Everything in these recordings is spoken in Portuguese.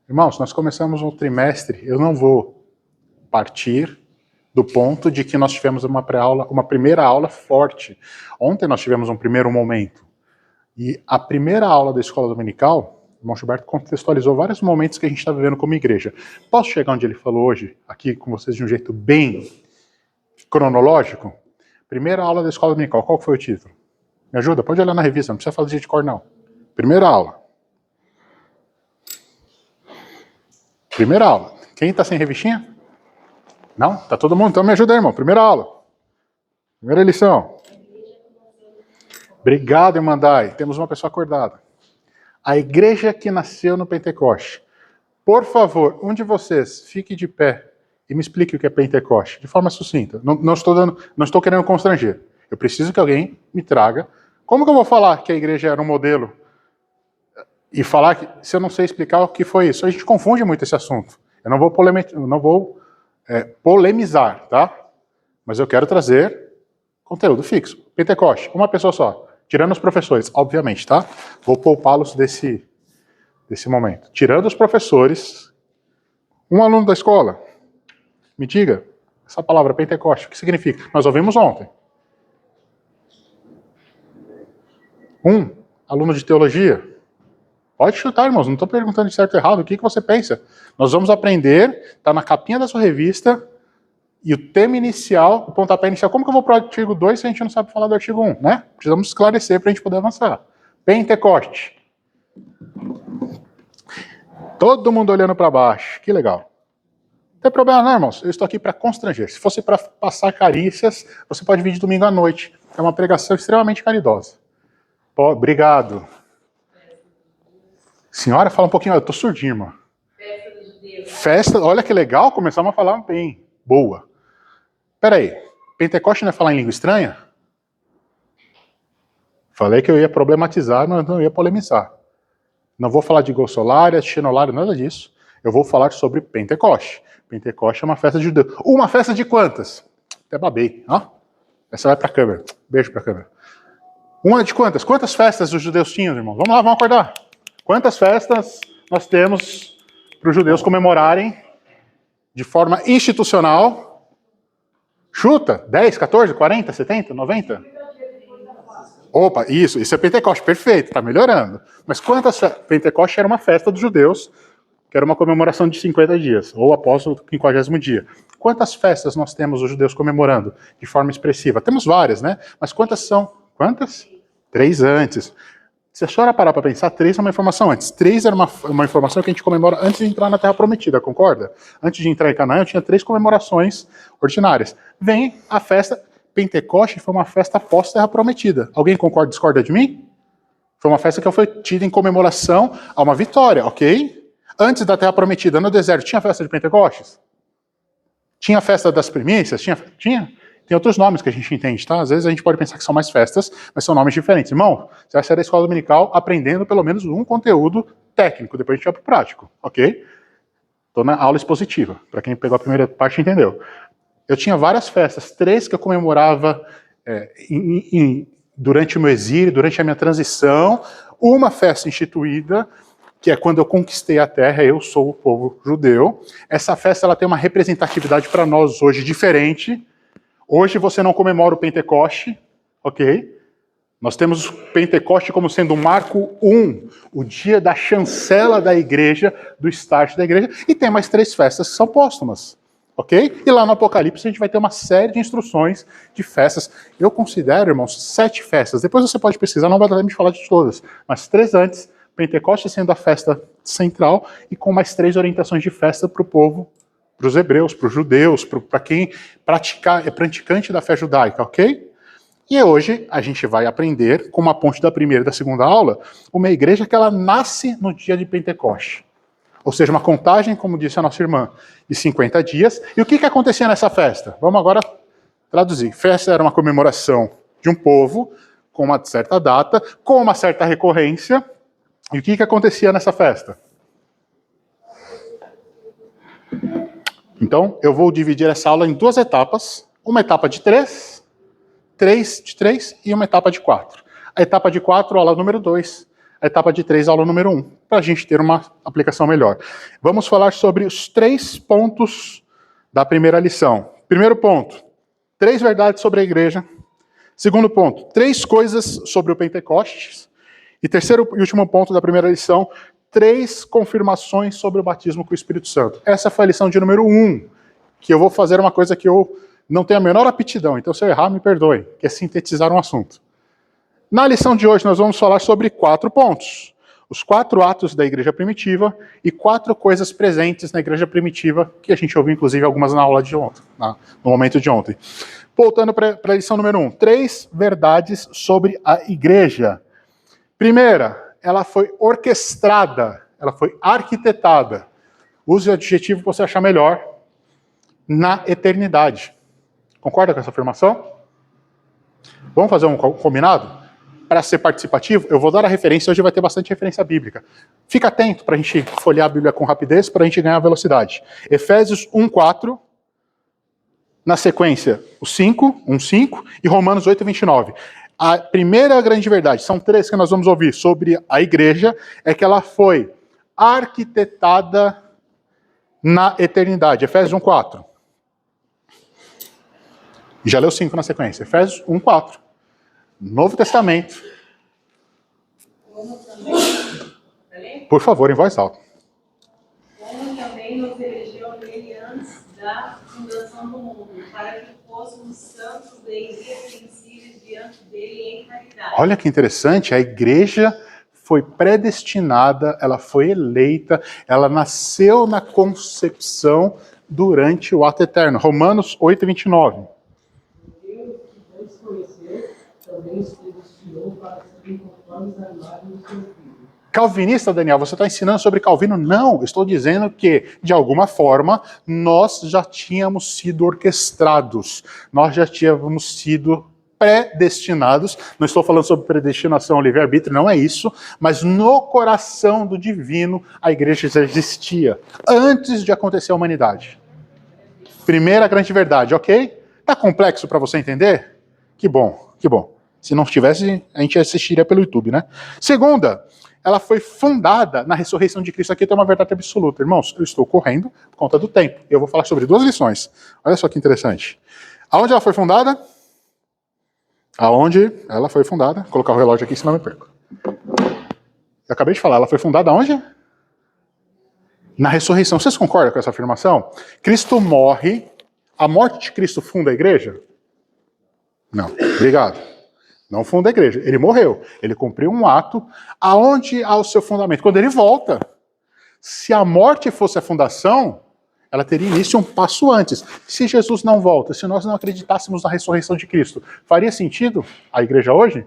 Irmãos, nós começamos um trimestre, eu não vou partir do ponto de que nós tivemos uma pré-aula, uma primeira aula forte. Ontem nós tivemos um primeiro momento. E a primeira aula da escola dominical, o irmão Gilberto contextualizou vários momentos que a gente está vivendo como igreja. Posso chegar onde ele falou hoje, aqui com vocês de um jeito bem cronológico? Primeira aula da escola dominical, qual foi o título? Me ajuda? Pode olhar na revista, não precisa fazer de cor, não. Primeira aula. Primeira aula. Quem está sem revistinha? Não? Tá todo mundo? Então me ajuda aí, irmão. Primeira aula. Primeira lição. Obrigado, Irmandai. Temos uma pessoa acordada. A igreja que nasceu no Pentecoste. Por favor, um de vocês fique de pé e me explique o que é Pentecoste, de forma sucinta. Não estou querendo constranger. Eu preciso que alguém me traga. Como que eu vou falar que a igreja era um modelo e falar que, se eu não sei explicar o que foi isso? A gente confunde muito esse assunto. Eu não vou polemizar, tá? Mas eu quero trazer conteúdo fixo. Pentecoste, uma pessoa só. Tirando os professores, obviamente, tá? Vou poupá-los desse momento. Tirando os professores, um aluno da escola, me diga, essa palavra Pentecoste, o que significa? Nós ouvimos ontem. Um aluno de teologia. Pode chutar, irmãos, não estou perguntando de certo ou errado, o que você pensa? Nós vamos aprender, está na capinha da sua revista, e o tema inicial, o pontapé inicial, como que eu vou para o artigo 2 se a gente não sabe falar do artigo 1, né? Precisamos esclarecer para a gente poder avançar. Pentecoste. Todo mundo olhando para baixo, que legal. Não tem problema não, irmãos, eu estou aqui para constranger. Se fosse para passar carícias, você pode vir de domingo à noite. É uma pregação extremamente caridosa. Pô, obrigado. Senhora, fala um pouquinho, eu estou surdinho, irmã. Festa dos judeus. Festa, olha que legal, começamos a falar bem. Boa. Peraí, Pentecoste não é falar em língua estranha? Falei que eu ia problematizar, mas não ia polemizar. Não vou falar de glossolária, xenolária, nada disso. Eu vou falar sobre Pentecoste. Pentecoste é uma festa de judeus. Uma festa de quantas? Até babei. Ó. Essa vai para a câmera. Beijo para a câmera. Uma de quantas? Quantas festas os judeus tinham, irmão? Vamos lá, vamos acordar. Quantas festas nós temos para os judeus comemorarem de forma institucional? Chuta, 10, 14, 40, 70, 90? Opa, isso é Pentecoste, perfeito, tá melhorando. Mas quantas Pentecoste era uma festa dos judeus, que era uma comemoração de 50 dias, ou após o 50º dia. Quantas festas nós temos os judeus comemorando de forma expressiva? Temos várias, né? Mas quantas são? Quantas? 3 antes. Se a senhora parar para pensar, 3 é uma informação antes. 3 era uma informação que a gente comemora antes de entrar na Terra Prometida, concorda? Antes de entrar em Canaã, eu tinha 3 comemorações ordinárias. Vem a festa Pentecoste, foi uma festa pós-Terra Prometida. Alguém concorda, discorda de mim? Foi uma festa que foi tida em comemoração a uma vitória, ok? Antes da Terra Prometida, no deserto, tinha festa de Pentecostes? Tinha festa das primícias? Tinha? Tem outros nomes que a gente entende, tá? Às vezes a gente pode pensar que são mais festas, mas são nomes diferentes. Irmão, você vai sair da escola dominical aprendendo pelo menos um conteúdo técnico, depois a gente vai pro prático, ok? Estou na aula expositiva, para quem pegou a primeira parte entendeu. Eu tinha várias festas, 3 que eu comemorava durante o meu exílio, durante a minha transição, uma festa instituída, que é quando eu conquistei a terra, eu sou o povo judeu. Essa festa ela tem uma representatividade para nós hoje diferente. Hoje você não comemora o Pentecoste, ok? Nós temos o Pentecoste como sendo o marco 1, o dia da chancela da igreja, do start da igreja, e tem mais 3 festas que são póstumas, ok? E lá no Apocalipse a gente vai ter uma série de instruções de festas. Eu considero, irmãos, 7 festas. Depois você pode pesquisar, não vai dar tempo de falar de todas, mas 3 antes, Pentecoste sendo a festa central, e com mais 3 orientações de festa para o povo, para os hebreus, para os judeus, para quem é praticante da fé judaica, ok? E hoje a gente vai aprender, como a ponte da primeira e da segunda aula, uma igreja que ela nasce no dia de Pentecoste. Ou seja, uma contagem, como disse a nossa irmã, de 50 dias. E o que acontecia nessa festa? Vamos agora traduzir. Festa era uma comemoração de um povo, com uma certa data, com uma certa recorrência. E o que acontecia nessa festa? Então, eu vou dividir essa aula em 2 etapas. Uma etapa de 3 de 3 e uma etapa de 4. A etapa de 4, aula número 2, a etapa de 3, aula número 1, para a gente ter uma aplicação melhor. Vamos falar sobre os 3 pontos da primeira lição. Primeiro ponto, 3 verdades sobre a igreja. Segundo ponto, 3 coisas sobre o Pentecostes. E terceiro e último ponto da primeira lição, 3 confirmações sobre o batismo com o Espírito Santo. Essa foi a lição de número 1, que eu vou fazer uma coisa que eu não tenho a menor aptidão, então se eu errar, me perdoe, que é sintetizar um assunto. Na lição de hoje, nós vamos falar sobre 4 pontos. Os 4 atos da igreja primitiva e 4 coisas presentes na igreja primitiva, que a gente ouviu, inclusive, algumas na aula de ontem, no momento de ontem. Voltando para a lição número 1. 3 verdades sobre a igreja. Primeira, ela foi orquestrada, ela foi arquitetada. Use o adjetivo que você achar melhor. Na eternidade. Concorda com essa afirmação? Vamos fazer um combinado? Para ser participativo, eu vou dar a referência, hoje vai ter bastante referência bíblica. Fica atento para a gente folhear a Bíblia com rapidez, para a gente ganhar velocidade. Efésios 1:4, na sequência o 5 e Romanos 8:29. A primeira grande verdade, são 3 que nós vamos ouvir sobre a igreja, é que ela foi arquitetada na eternidade. Efésios 1:4. Já leu 5 na sequência. Efésios 1:4. Novo Testamento. Por favor, em voz alta. Como também nos elegeu nele antes da fundação do mundo, para que fôssemos santos e irrepreensíveis diante dele em caridade. Olha que interessante, a igreja foi predestinada, ela foi eleita, ela nasceu na concepção durante o ato eterno. Romanos 8:29. Deus que antes conheceu, também os predestinou para serem conformes à imagem do seu filho. Calvinista, Daniel, você está ensinando sobre Calvino? Não, estou dizendo que, de alguma forma, nós já tínhamos sido orquestrados, nós já tínhamos sido predestinados. Não estou falando sobre predestinação ao livre-arbítrio, não é isso, mas no coração do divino a igreja já existia, antes de acontecer a humanidade. Primeira grande verdade, ok? Tá complexo para você entender? Que bom, que bom. Se não tivesse, a gente assistiria pelo YouTube, né? Segunda, ela foi fundada na ressurreição de Cristo. Aqui tem uma verdade absoluta. Irmãos, eu estou correndo por conta do tempo. Eu vou falar sobre 2 lições. Olha só que interessante. Aonde ela foi fundada? Aonde ela foi fundada? Vou colocar o relógio aqui, senão eu me perco. Eu acabei de falar, ela foi fundada aonde? Na ressurreição. Vocês concordam com essa afirmação? Cristo morre. A morte de Cristo funda a igreja? Não. Obrigado. Não funda a igreja. Ele morreu. Ele cumpriu um ato. Aonde há o seu fundamento? Quando ele volta. Se a morte fosse a fundação, ela teria início um passo antes. Se Jesus não volta, se nós não acreditássemos na ressurreição de Cristo, faria sentido a igreja hoje?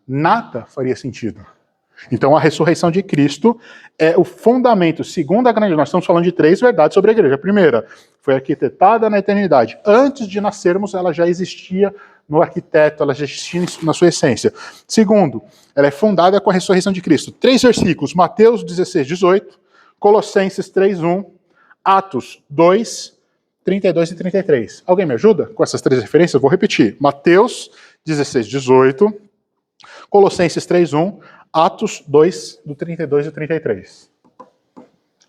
Nada faria sentido. Então a ressurreição de Cristo é o fundamento. Segunda grande, nós estamos falando de 3 verdades sobre a igreja. A primeira, foi arquitetada na eternidade. Antes de nascermos, ela já existia no arquiteto, ela já existia na sua essência. Segundo, ela é fundada com a ressurreição de Cristo. 3 versículos, Mateus 16:18, Colossenses 3:1, Atos 2, 32 e 33. Alguém me ajuda com essas 3 referências? Eu vou repetir. Mateus 16:18, Colossenses 3:1, Atos 2, do 32 e 33.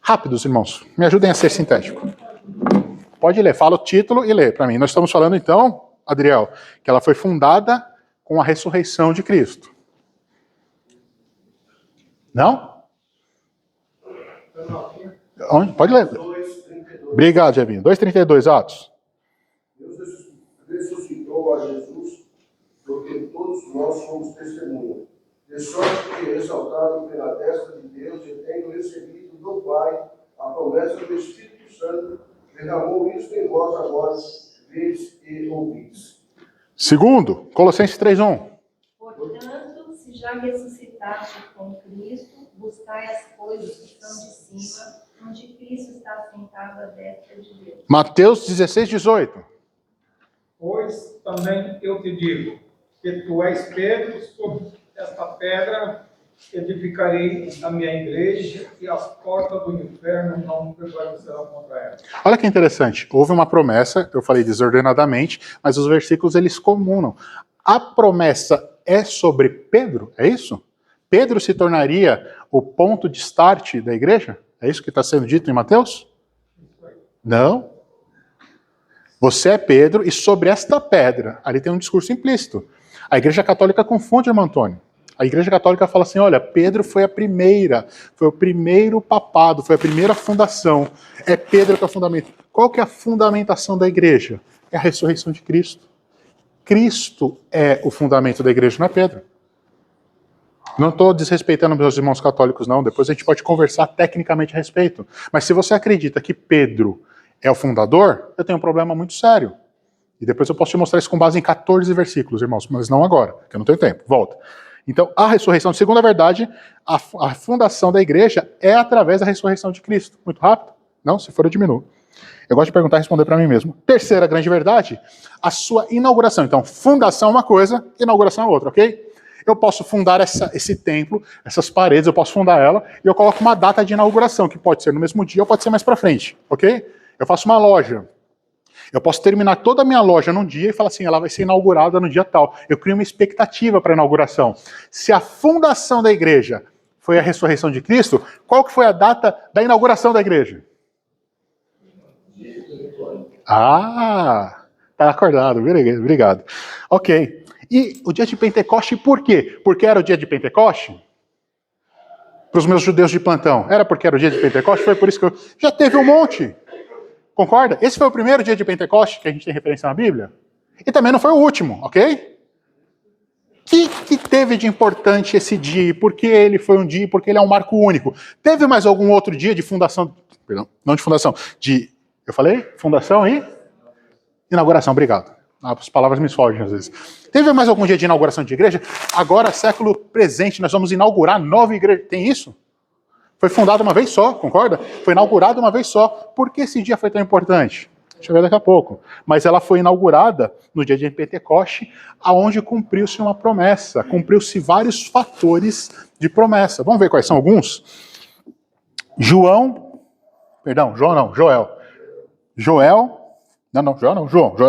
Rápidos, irmãos. Me ajudem a ser sintético. Pode ler. Fala o título e lê para mim. Nós estamos falando, então, Adriel, que ela foi fundada com a ressurreição de Cristo. Não? Onde? Pode ler. 2:32. Obrigado, Jebinho. 2:32, Atos. Deus ressuscitou a Jesus, porque todos nós somos testemunhas. De sorte que, ressaltado pela destra de Deus e tendo recebido do Pai a promessa do Espírito Santo, derramou isso em vós agora, vês e ouvis. Segundo, Colossenses 3:1. Portanto, se já ressuscitaste com Cristo, buscai as coisas que estão de cima, onde Cristo está sentado à destra de Deus. Mateus 16:18. Pois também eu te digo que tu és Pedro, sobre esta pedra edificarei a minha igreja e as portas do inferno não prevalecerão contra ela. Olha que interessante. Houve uma promessa, eu falei desordenadamente, mas os versículos eles comunam. A promessa é sobre Pedro, é isso? Pedro se tornaria o ponto de start da igreja? É isso que está sendo dito em Mateus? Não. Você é Pedro e sobre esta pedra, ali tem um discurso implícito. A Igreja Católica confunde, irmão Antônio. A Igreja Católica fala assim, olha, Pedro foi a primeira, foi o primeiro papado, foi a primeira fundação. É Pedro que é o fundamento. Qual que é a fundamentação da igreja? É a ressurreição de Cristo. Cristo é o fundamento da igreja, não é Pedro. Não estou desrespeitando meus irmãos católicos, não. Depois a gente pode conversar tecnicamente a respeito. Mas se você acredita que Pedro é o fundador, eu tenho um problema muito sério. E depois eu posso te mostrar isso com base em 14 versículos, irmãos, mas não agora, porque eu não tenho tempo. Volta. Então, a ressurreição, segundo a verdade, a fundação da igreja é através da ressurreição de Cristo. Muito rápido? Não? Se for, eu diminuo. Eu gosto de perguntar e responder para mim mesmo. Terceira grande verdade, a sua inauguração. Então, fundação é uma coisa, inauguração é outra, ok? Eu posso fundar esse templo, essas paredes, eu posso fundar ela, e eu coloco uma data de inauguração, que pode ser no mesmo dia ou pode ser mais para frente, ok? Eu faço uma loja. Eu posso terminar toda a minha loja num dia e falar assim, ela vai ser inaugurada no dia tal. Eu crio uma expectativa para a inauguração. Se a fundação da igreja foi a ressurreição de Cristo, qual que foi a data da inauguração da igreja? Ah, tá acordado, obrigado. Ok. E o dia de Pentecoste, por quê? Porque era o dia de Pentecoste? Para os meus judeus de plantão. Era porque era o dia de Pentecoste? Foi por isso que eu... Já teve um monte. Concorda? Esse foi o primeiro dia de Pentecoste que a gente tem referência na Bíblia. E também não foi o último, ok? O que teve de importante esse dia? Por que ele foi um dia? Porque ele é um marco único. Teve mais algum outro dia de fundação? Perdão, não de fundação. Eu falei? Fundação e? Inauguração, obrigado. As palavras me fogem às vezes. Teve mais algum dia de inauguração de igreja? Agora, século presente, nós vamos inaugurar nova igreja. Tem isso? Foi fundada uma vez só, concorda? Foi inaugurada uma vez só. Por que esse dia foi tão importante? Deixa eu ver daqui a pouco. Mas ela foi inaugurada no dia de Pentecoste, aonde cumpriu-se uma promessa. Cumpriu-se vários fatores de promessa. Vamos ver quais são alguns? Joel. Joel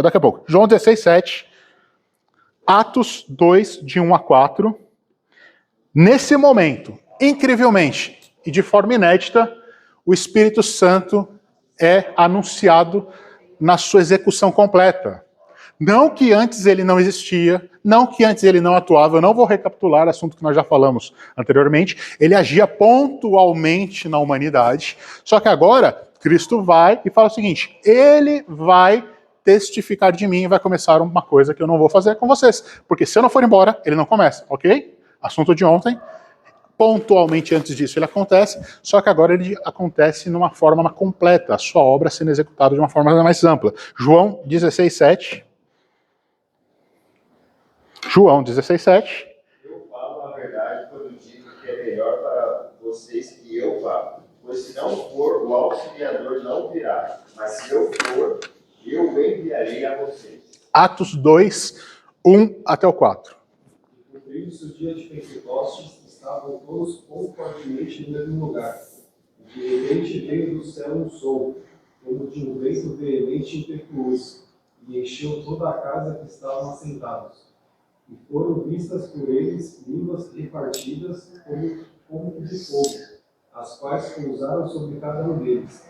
daqui a pouco. João 16, 7. Atos 2, de 1 a 4. Nesse momento, incrivelmente, e de forma inédita, o Espírito Santo é anunciado na sua execução completa. Não que antes ele não existia, não que antes ele não atuava, eu não vou recapitular o assunto que nós já falamos anteriormente, ele agia pontualmente na humanidade, só que agora Cristo vai e fala o seguinte, ele vai testificar de mim e vai começar uma coisa que eu não vou fazer com vocês, porque se eu não for embora, ele não começa, ok? Assunto de ontem. Pontualmente antes disso ele acontece, só que agora ele acontece numa forma completa, a sua obra sendo executada de uma forma mais ampla. João 16, 7. João 16, 7. Eu falo a verdade quando digo que é melhor para vocês que eu vá, pois se não for, o auxiliador não virá, mas se eu for, eu o enviarei a vocês. Atos 2, 1 até o 4. Cumprindo-se o dia de Pentecostes, estavam todos concordemente no mesmo lugar. De repente veio do céu um som, como de um vento veemente e impetuoso, e encheu toda a casa que estavam assentados. E foram vistas por eles línguas repartidas como de fogo, as quais pousaram sobre cada um deles.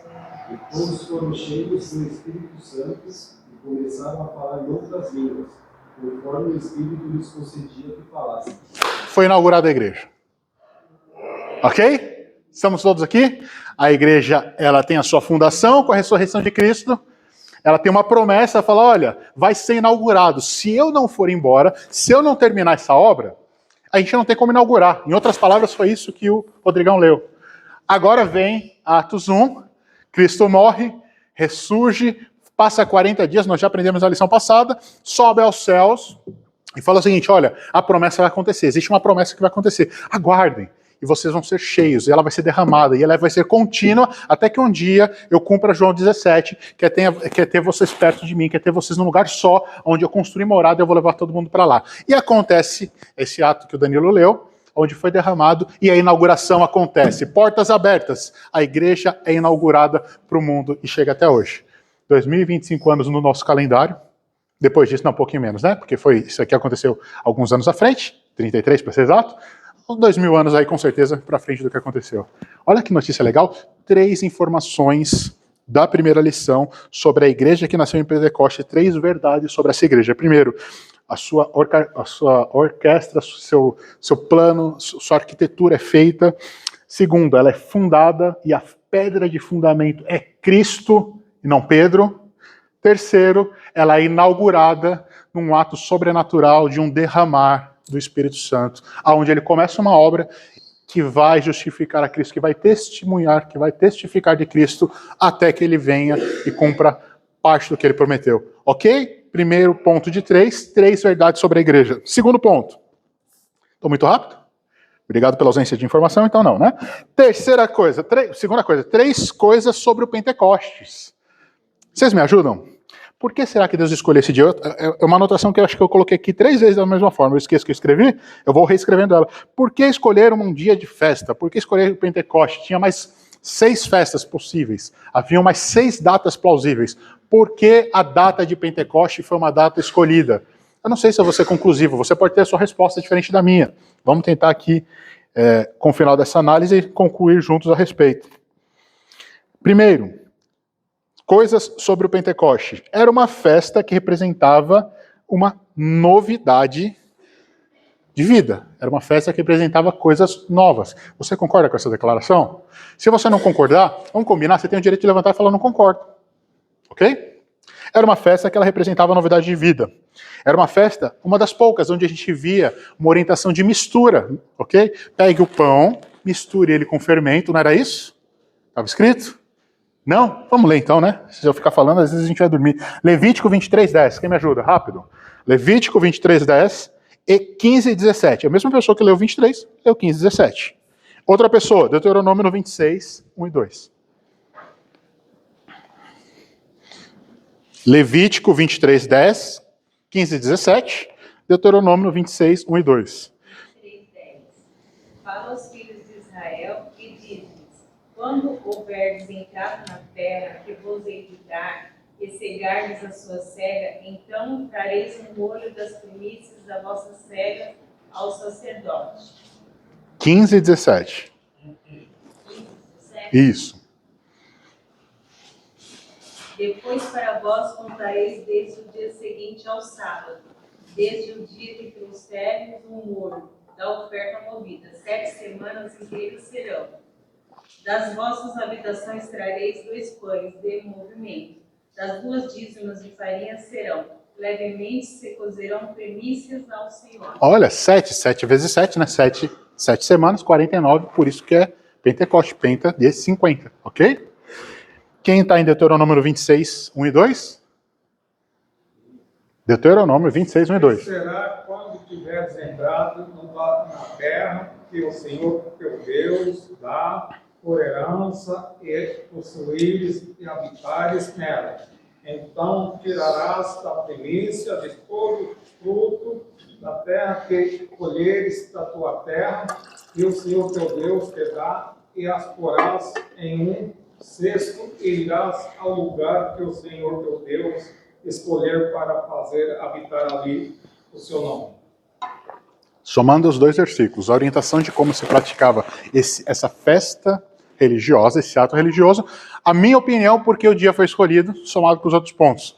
E todos foram cheios do Espírito Santo e começaram a falar em outras línguas, conforme o Espírito lhes concedia que falassem. Foi inaugurada a igreja. Ok? Estamos todos aqui? A igreja, ela tem a sua fundação com a ressurreição de Cristo. Ela tem uma promessa, fala, olha, vai ser inaugurado. Se eu não for embora, se eu não terminar essa obra, a gente não tem como inaugurar. Em outras palavras, foi isso que o Rodrigão leu. Agora vem Atos 1, Cristo morre, ressurge, passa 40 dias, nós já aprendemos a lição passada, sobe aos céus e fala o seguinte, olha, a promessa vai acontecer, existe uma promessa que vai acontecer, aguardem. E vocês vão ser cheios, e ela vai ser derramada, e ela vai ser contínua, até que um dia eu cumpra João 17, que é ter vocês perto de mim, que é ter vocês num lugar só, onde eu construir morada e eu vou levar todo mundo para lá. E acontece esse ato que o Danilo leu, onde foi derramado, e a inauguração acontece. Portas abertas, a igreja é inaugurada para o mundo e chega até hoje. 2025 anos no nosso calendário, depois disso, não, um pouquinho menos, né? Porque isso aqui aconteceu alguns anos à frente, 33 para ser exato, uns 2000 anos aí, com certeza, para frente do que aconteceu. Olha que notícia legal, 3 informações da primeira lição sobre a igreja que nasceu em Pentecoste, 3 verdades sobre essa igreja. Primeiro, a sua orquestra, seu plano, sua arquitetura é feita. Segundo, ela é fundada e a pedra de fundamento é Cristo e não Pedro. Terceiro, ela é inaugurada num ato sobrenatural de um derramar do Espírito Santo, onde ele começa uma obra que vai justificar a Cristo, que vai testemunhar, que vai testificar de Cristo até que ele venha e cumpra parte do que ele prometeu. Ok? Primeiro ponto de 3 verdades sobre a igreja. Segundo ponto. Estou muito rápido? Obrigado pela ausência de informação, então não, né? Segunda coisa, 3 coisas sobre o Pentecostes. Vocês me ajudam? Por que será que Deus escolheu esse dia? É uma anotação que eu acho que eu coloquei aqui 3 vezes da mesma forma. Eu esqueço que eu escrevi, eu vou reescrevendo ela. Por que escolher um dia de festa? Por que escolher o Pentecoste? Tinha mais 6 festas possíveis. Haviam mais 6 datas plausíveis. Por que a data de Pentecoste foi uma data escolhida? Eu não sei se eu vou ser conclusivo. Você pode ter a sua resposta diferente da minha. Vamos tentar aqui, com o final dessa análise, concluir juntos a respeito. Primeiro, coisas sobre o Pentecoste. Era uma festa que representava uma novidade de vida. Era uma festa que representava coisas novas. Você concorda com essa declaração? Se você não concordar, vamos combinar, você tem o direito de levantar e falar, não concordo. Ok? Era uma festa que ela representava novidade de vida. Era uma festa, uma das poucas, onde a gente via uma orientação de mistura. Ok? Pegue o pão, misture ele com fermento, não era isso? Estava escrito? Não? Vamos ler então, né? Se eu ficar falando, às vezes a gente vai dormir. Levítico 23:10. Quem me ajuda? Rápido. Levítico 23:10 e 15:17. A mesma pessoa que leu 23, leu 15:17. Outra pessoa, Deuteronômio no 26, 1 e 2. Levítico 23:10, 15:17. Deuteronômio no 26, 1 e 2. 23:10. Fala aos filhos de Israel e diz-lhes: quando houverdes entrado na terra que vos hei de dar, e cegardes a sua cega, então trareis um molho das primícias da vossa cega ao sacerdote. 15:17. Isso. Depois para vós contareis desde o dia seguinte ao sábado, desde o dia que trouxerdes um molho da oferta movida. 7 semanas inteiras serão. Das vossas habitações trareis 2 pães de movimento. Das 2 dízimas de farinha serão. Levemente se cozerão primícias ao Senhor. Olha, 7 vezes 7, né? 7 semanas, 49, por isso que é Pentecoste, penta de 50, ok? Quem está em Deuteronômio 26, 1 e 2? Deuteronômio 26, 1 e 2. Será quando tiveres entrado na terra que o Senhor teu Deus dá por herança e possuíres e habitares nela. Então tirarás da primícia de todo fruto da terra que colheres da tua terra, e o Senhor teu Deus te dá, e as porás em um cesto, e irás ao lugar que o Senhor teu Deus escolher para fazer habitar ali o seu nome. Somando os 2 versículos, a orientação de como se praticava essa festa religiosa, esse ato religioso, a minha opinião, porque o dia foi escolhido, somado com os outros pontos.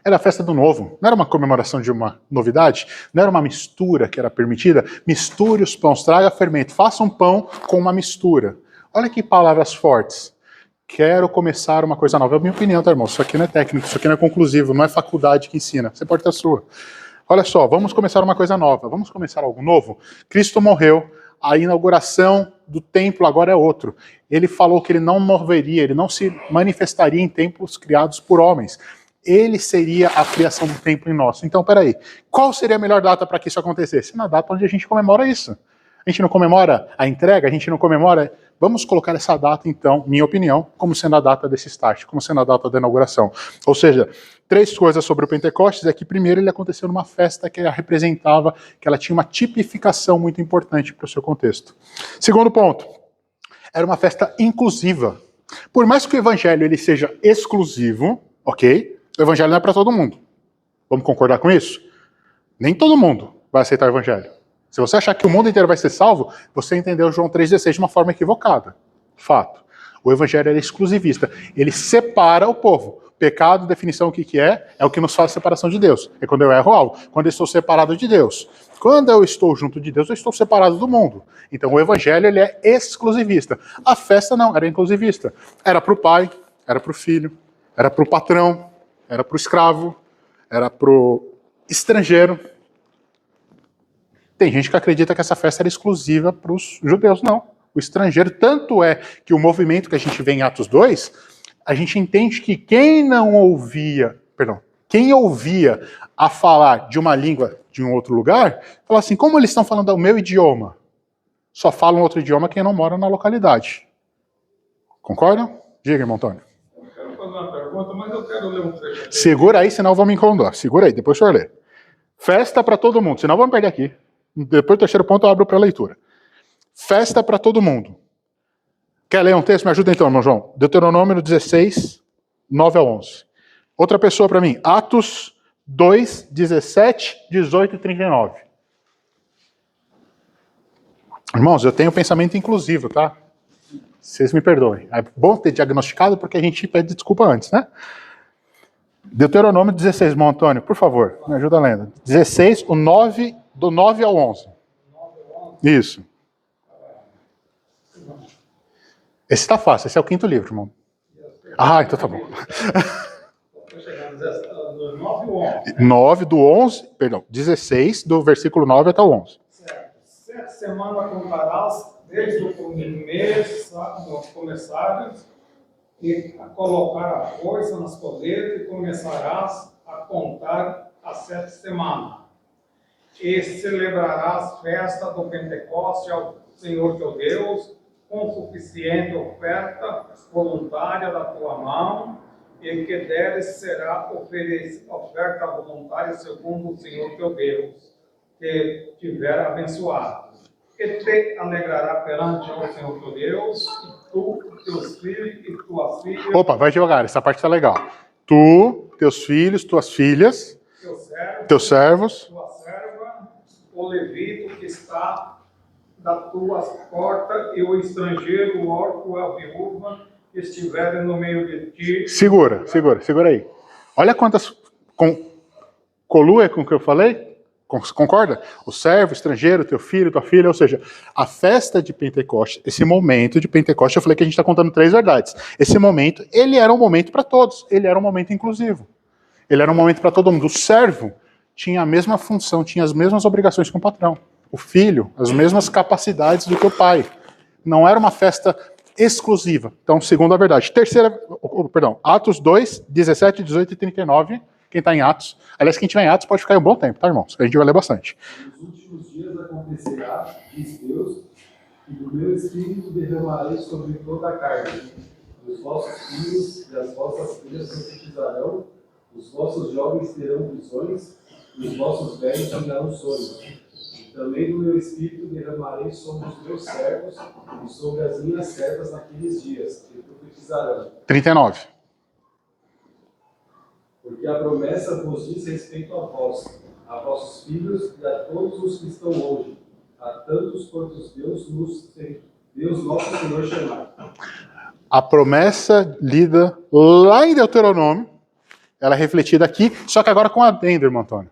Era a festa do novo, não era uma comemoração de uma novidade, não era uma mistura que era permitida. Misture os pães, traga fermento, faça um pão com uma mistura. Olha que palavras fortes. Quero começar uma coisa nova. É a minha opinião, tá, irmão? Isso aqui não é técnico, isso aqui não é conclusivo, não é faculdade que ensina. Você pode ter a sua. Olha só, vamos começar uma coisa nova, vamos começar algo novo. Cristo morreu, a inauguração do templo agora é outro. Ele falou que ele não moveria, ele não se manifestaria em templos criados por homens. Ele seria a criação do templo em nós. Então, peraí, qual seria a melhor data para que isso acontecesse? Na data onde a gente comemora isso. A gente não comemora a entrega, a gente não comemora... Vamos colocar essa data, então, minha opinião, como sendo a data desse start, como sendo a data da inauguração. Ou seja, 3 coisas sobre o Pentecostes é que, primeiro, ele aconteceu numa festa que ela representava, que ela tinha uma tipificação muito importante para o seu contexto. Segundo ponto, era uma festa inclusiva. Por mais que o evangelho ele seja exclusivo, ok? O evangelho não é para todo mundo. Vamos concordar com isso? Nem todo mundo vai aceitar o evangelho. Se você achar que o mundo inteiro vai ser salvo, você entendeu João 3,16 de uma forma equivocada. Fato. O evangelho é exclusivista. Ele separa o povo. Pecado, definição, o que é? É o que nos faz separação de Deus. É quando eu erro algo. Quando eu estou separado de Deus. Quando eu estou junto de Deus, eu estou separado do mundo. Então o evangelho ele é exclusivista. A festa não, era inclusivista. Era para o pai, era para o filho, era para o patrão, era para o escravo, era para o estrangeiro. Tem gente que acredita que essa festa era exclusiva para os judeus. Não. O estrangeiro, tanto é que o movimento que a gente vê em Atos 2, a gente entende que quem ouvia a falar de uma língua de um outro lugar, fala assim, como eles estão falando o meu idioma? Só falam outro idioma quem não mora na localidade. Concordam? Diga, irmão Antônio. Eu quero fazer uma pergunta, mas eu quero ler um trecho. Segura aí, senão eu vou me incomodar. Segura aí, depois o senhor lê. Festa para todo mundo, senão vamos perder aqui. Depois do terceiro ponto eu abro para leitura. Festa para todo mundo. Quer ler um texto? Me ajuda então, irmão João. Deuteronômio 16, 9 a 11. Outra pessoa para mim. Atos 2, 17, 18 e 39. Irmãos, eu tenho pensamento inclusivo, tá? Vocês me perdoem. É bom ter diagnosticado porque a gente pede desculpa antes, né? Deuteronômio 16, irmão Antônio, por favor, me ajuda lendo. 16, o 9, do 9 ao 11. Isso. Esse tá fácil, esse é o quinto livro, irmão. Ah, então tá bom. Estou chegando no 9 ou 11. 9 do 11, perdão, 16 do versículo 9 até o 11. Certo. 7 semanas contarás desde o primeiro mês, começares, e a colocar a força nas colheitas e começarás a contar as 7 semanas. E celebrarás festa do Pentecoste ao Senhor teu Deus, com suficiente oferta voluntária da tua mão, e que deles será oferta voluntária segundo o Senhor teu Deus, que tiver abençoado. E te alegrará perante o Senhor teu Deus, e tu, teus filhos e tuas filhas. Opa, vai devagar, essa parte tá legal. Tu, teus filhos, tuas filhas, teus servos, tua serva, o levito que está da tua porta, e o estrangeiro, o órfão, a viúva, que estiverem no meio de ti. Segura aí. Olha quantas colue com o que eu falei. Concorda? O servo, o estrangeiro, teu filho, tua filha, ou seja, a festa de Pentecostes, esse momento de Pentecostes, eu falei que a gente está contando 3 verdades. Esse momento, ele era um momento para todos, ele era um momento inclusivo. Ele era um momento para todo mundo. O servo tinha a mesma função, tinha as mesmas obrigações que o patrão. O filho, as mesmas capacidades do que o pai. Não era uma festa exclusiva. Então, segunda verdade. Atos 2, 17, 18 e 39. Quem está em Atos. Aliás, quem estiver em Atos pode ficar aí um bom tempo, tá, irmãos? A gente vai ler bastante. Nos últimos dias acontecerá, diz Deus, que do meu espírito derramarei sobre toda a carne. Os vossos filhos e as vossas filhas profetizarão, os vossos jovens terão visões, e os vossos velhos terão sonhos. E também do meu espírito derramarei sobre os meus servos e sobre as minhas servas naqueles dias, que profetizarão. 39. Porque a promessa vos diz respeito a vós, a vossos filhos e a todos os que estão longe, a tantos quantos Deus nosso Senhor chamar. A promessa lida lá em Deuteronômio, ela é refletida aqui, só que agora com adendo, irmão Antônio.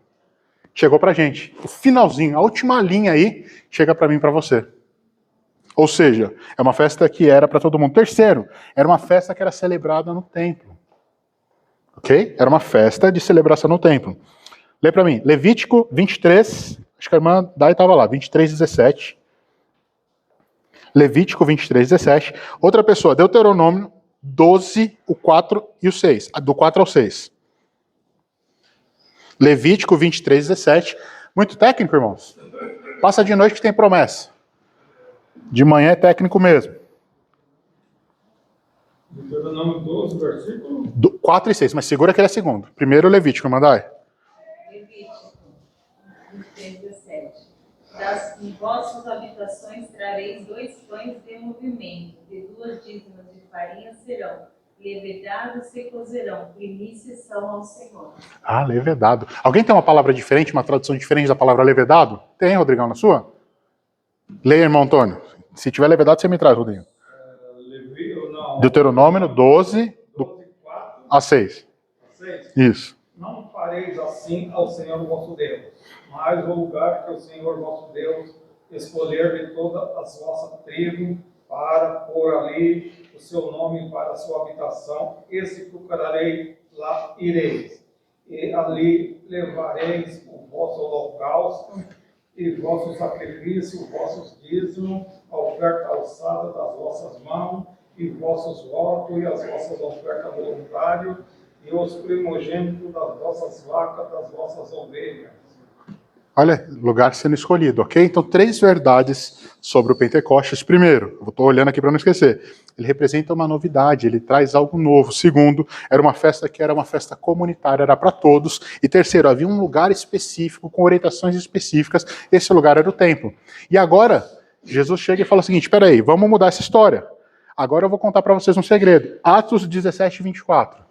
Chegou pra gente. O finalzinho, a última linha aí, chega pra mim e pra você. Ou seja, é uma festa que era para todo mundo. Terceiro, era uma festa que era celebrada no templo. Ok? Era uma festa de celebração no templo. Lê para mim, Levítico 23, acho que a irmã Dai estava lá, 23, 17. Levítico 23, 17. Outra pessoa, Deuteronômio 12, o 4 e o 6. Do 4 ao 6. Levítico 23, 17. Muito técnico, irmãos. Passa de noite que tem promessa. De manhã é técnico mesmo. Deuteronômio 12, versículo 4 e 6, mas segura que ele é segundo. Primeiro Levítico, mandai. Levítico 23, 17. Em vossas habitações trareis 2 pães de movimento, de 2 dízimas de farinha serão, e levedados se cozerão, primícias são ao Senhor. Ah, levedado. Alguém tem uma palavra diferente, uma tradução diferente da palavra levedado? Tem, Rodrigão, na sua? Leia, irmão Antônio. Se tiver levedado, você me traz, Rodrigo. Levi ou não? Deuteronômio 12, 4 a 6. a 6. Isso. Não fareis assim ao Senhor vosso Deus, mas o lugar que o Senhor vosso Deus escolher de toda a vossa tribo para pôr ali o seu nome para a sua habitação, esse procurarei, lá ireis, e ali levareis o vosso holocausto e vosso sacrifício, vossos dízimos, a oferta alçada das vossas mãos, e vossos votos, e as vossas ofertas voluntárias, e os primogênitos das vossas vacas, das vossas ovelhas. Olha, lugar sendo escolhido, ok? Então, 3 verdades sobre o Pentecostes. Primeiro, eu estou olhando aqui para não esquecer, ele representa uma novidade, ele traz algo novo. Segundo, era uma festa que era uma festa comunitária, era para todos. E terceiro, havia um lugar específico, com orientações específicas, esse lugar era o templo. E agora, Jesus chega e fala o seguinte, espera aí, vamos mudar essa história. Agora eu vou contar para vocês um segredo. Atos 17, 24.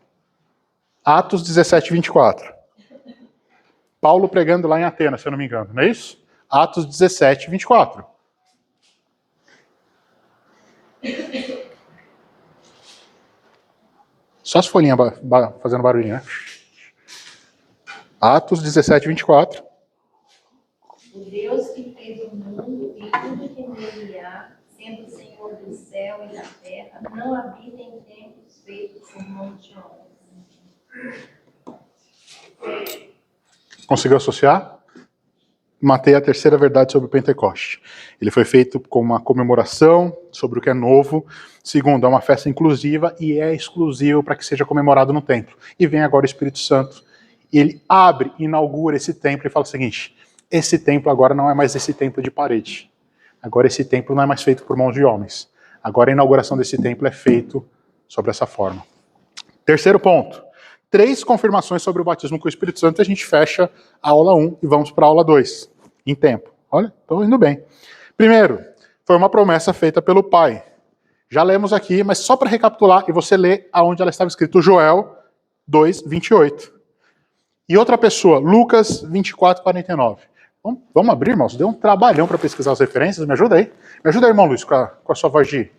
Atos 17, 24. Paulo pregando lá em Atenas, se eu não me engano, não é isso? Atos 17, 24. Só as folhinhas fazendo barulhinho, né? Atos 17, 24. O Deus que fez o mundo e tudo que nele há, sendo o Senhor do céu e da terra, não habita em templos feitos por mãos de homens. Conseguiu associar? Matei a terceira verdade sobre o Pentecoste. Ele foi feito com uma comemoração sobre o que é novo. Segundo, é uma festa inclusiva e é exclusivo para que seja comemorado no templo. E vem agora o Espírito Santo. E ele abre, inaugura esse templo e fala o seguinte, esse templo agora não é mais esse templo de parede. Agora esse templo não é mais feito por mãos de homens. Agora a inauguração desse templo é feito sobre essa forma. Terceiro ponto. 3 confirmações sobre o batismo com o Espírito Santo, a gente fecha a aula 1 e vamos para a aula 2, em tempo. Olha, estou indo bem. Primeiro, foi uma promessa feita pelo Pai. Já lemos aqui, mas só para recapitular, e você lê aonde ela estava escrito, Joel 2, 28. E outra pessoa, Lucas 24, 49. Vamos abrir, irmãos? Deu um trabalhão para pesquisar as referências, me ajuda aí? Me ajuda aí, irmão Luiz, com a sua voz de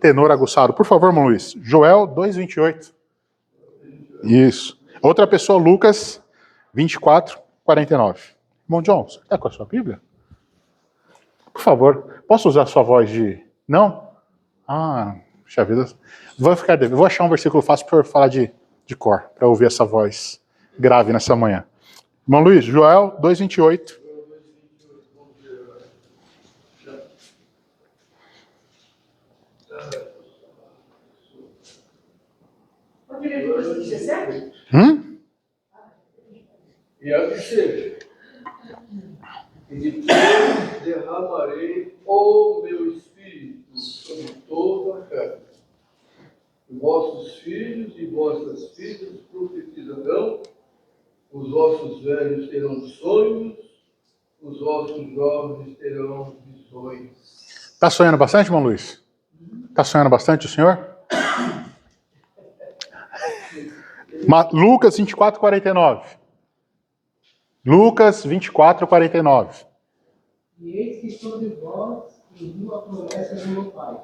tenor aguçado. Por favor, irmão Luiz. Joel 2, 28. Isso. Outra pessoa, Lucas 24, 49. Irmão John, você está com a sua Bíblia? Por favor, posso usar a sua voz de... Não? Ah, puxa vida. Vou achar um versículo fácil para falar de cor, para ouvir essa voz grave nessa manhã. Irmão Luiz, Joel 2, 28. E há de ser, e depois derramarei o meu espírito sobre toda a carne. E vossos filhos e vossas filhas profetizarão, os vossos velhos terão sonhos, os vossos jovens terão visões. Está sonhando bastante, irmão Luiz? Está sonhando bastante o senhor? Lucas 24, 49. Lucas 24, 49. E eis que sobre vós envio a promessa do meu Pai.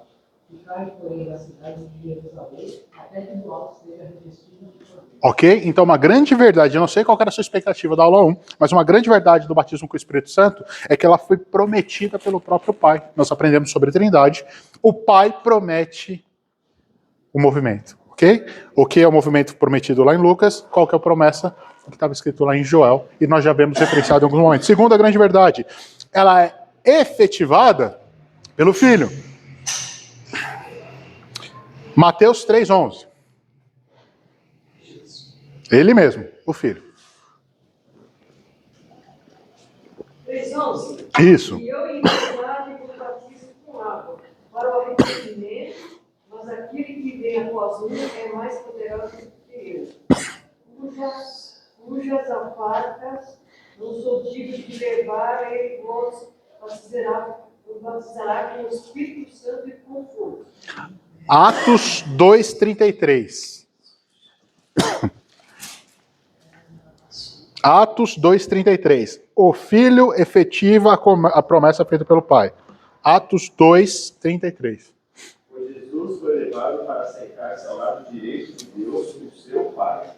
Ficai, porém, na cidade de Jerusalém, até que do alto seja revestido de poder. Ok? Então, uma grande verdade, eu não sei qual era a sua expectativa da aula 1, mas uma grande verdade do batismo com o Espírito Santo é que ela foi prometida pelo próprio Pai. Nós aprendemos sobre a Trindade. O Pai promete o movimento, ok? O que é o movimento prometido lá em Lucas? Qual que é a promessa? O que estava escrito lá em Joel, e nós já vemos referenciado em alguns momentos. Segunda grande verdade, ela é efetivada pelo Filho. Mateus 3,11. Ele mesmo, o Filho. 3:11. Isso. E eu, em verdade, vos batizo com água, para o arrependimento, mas aquele que vem após mim é mais poderoso do que eu, cujas alparcas não sou digno de levar, ele vos batizará com o Espírito Santo e com fogo. Atos 2:33. Atos 2:33. O Filho efetiva a promessa feita pelo Pai. Atos 2:33. Pois Jesus foi levado para sentar-se ao lado direito de Deus, o seu Pai,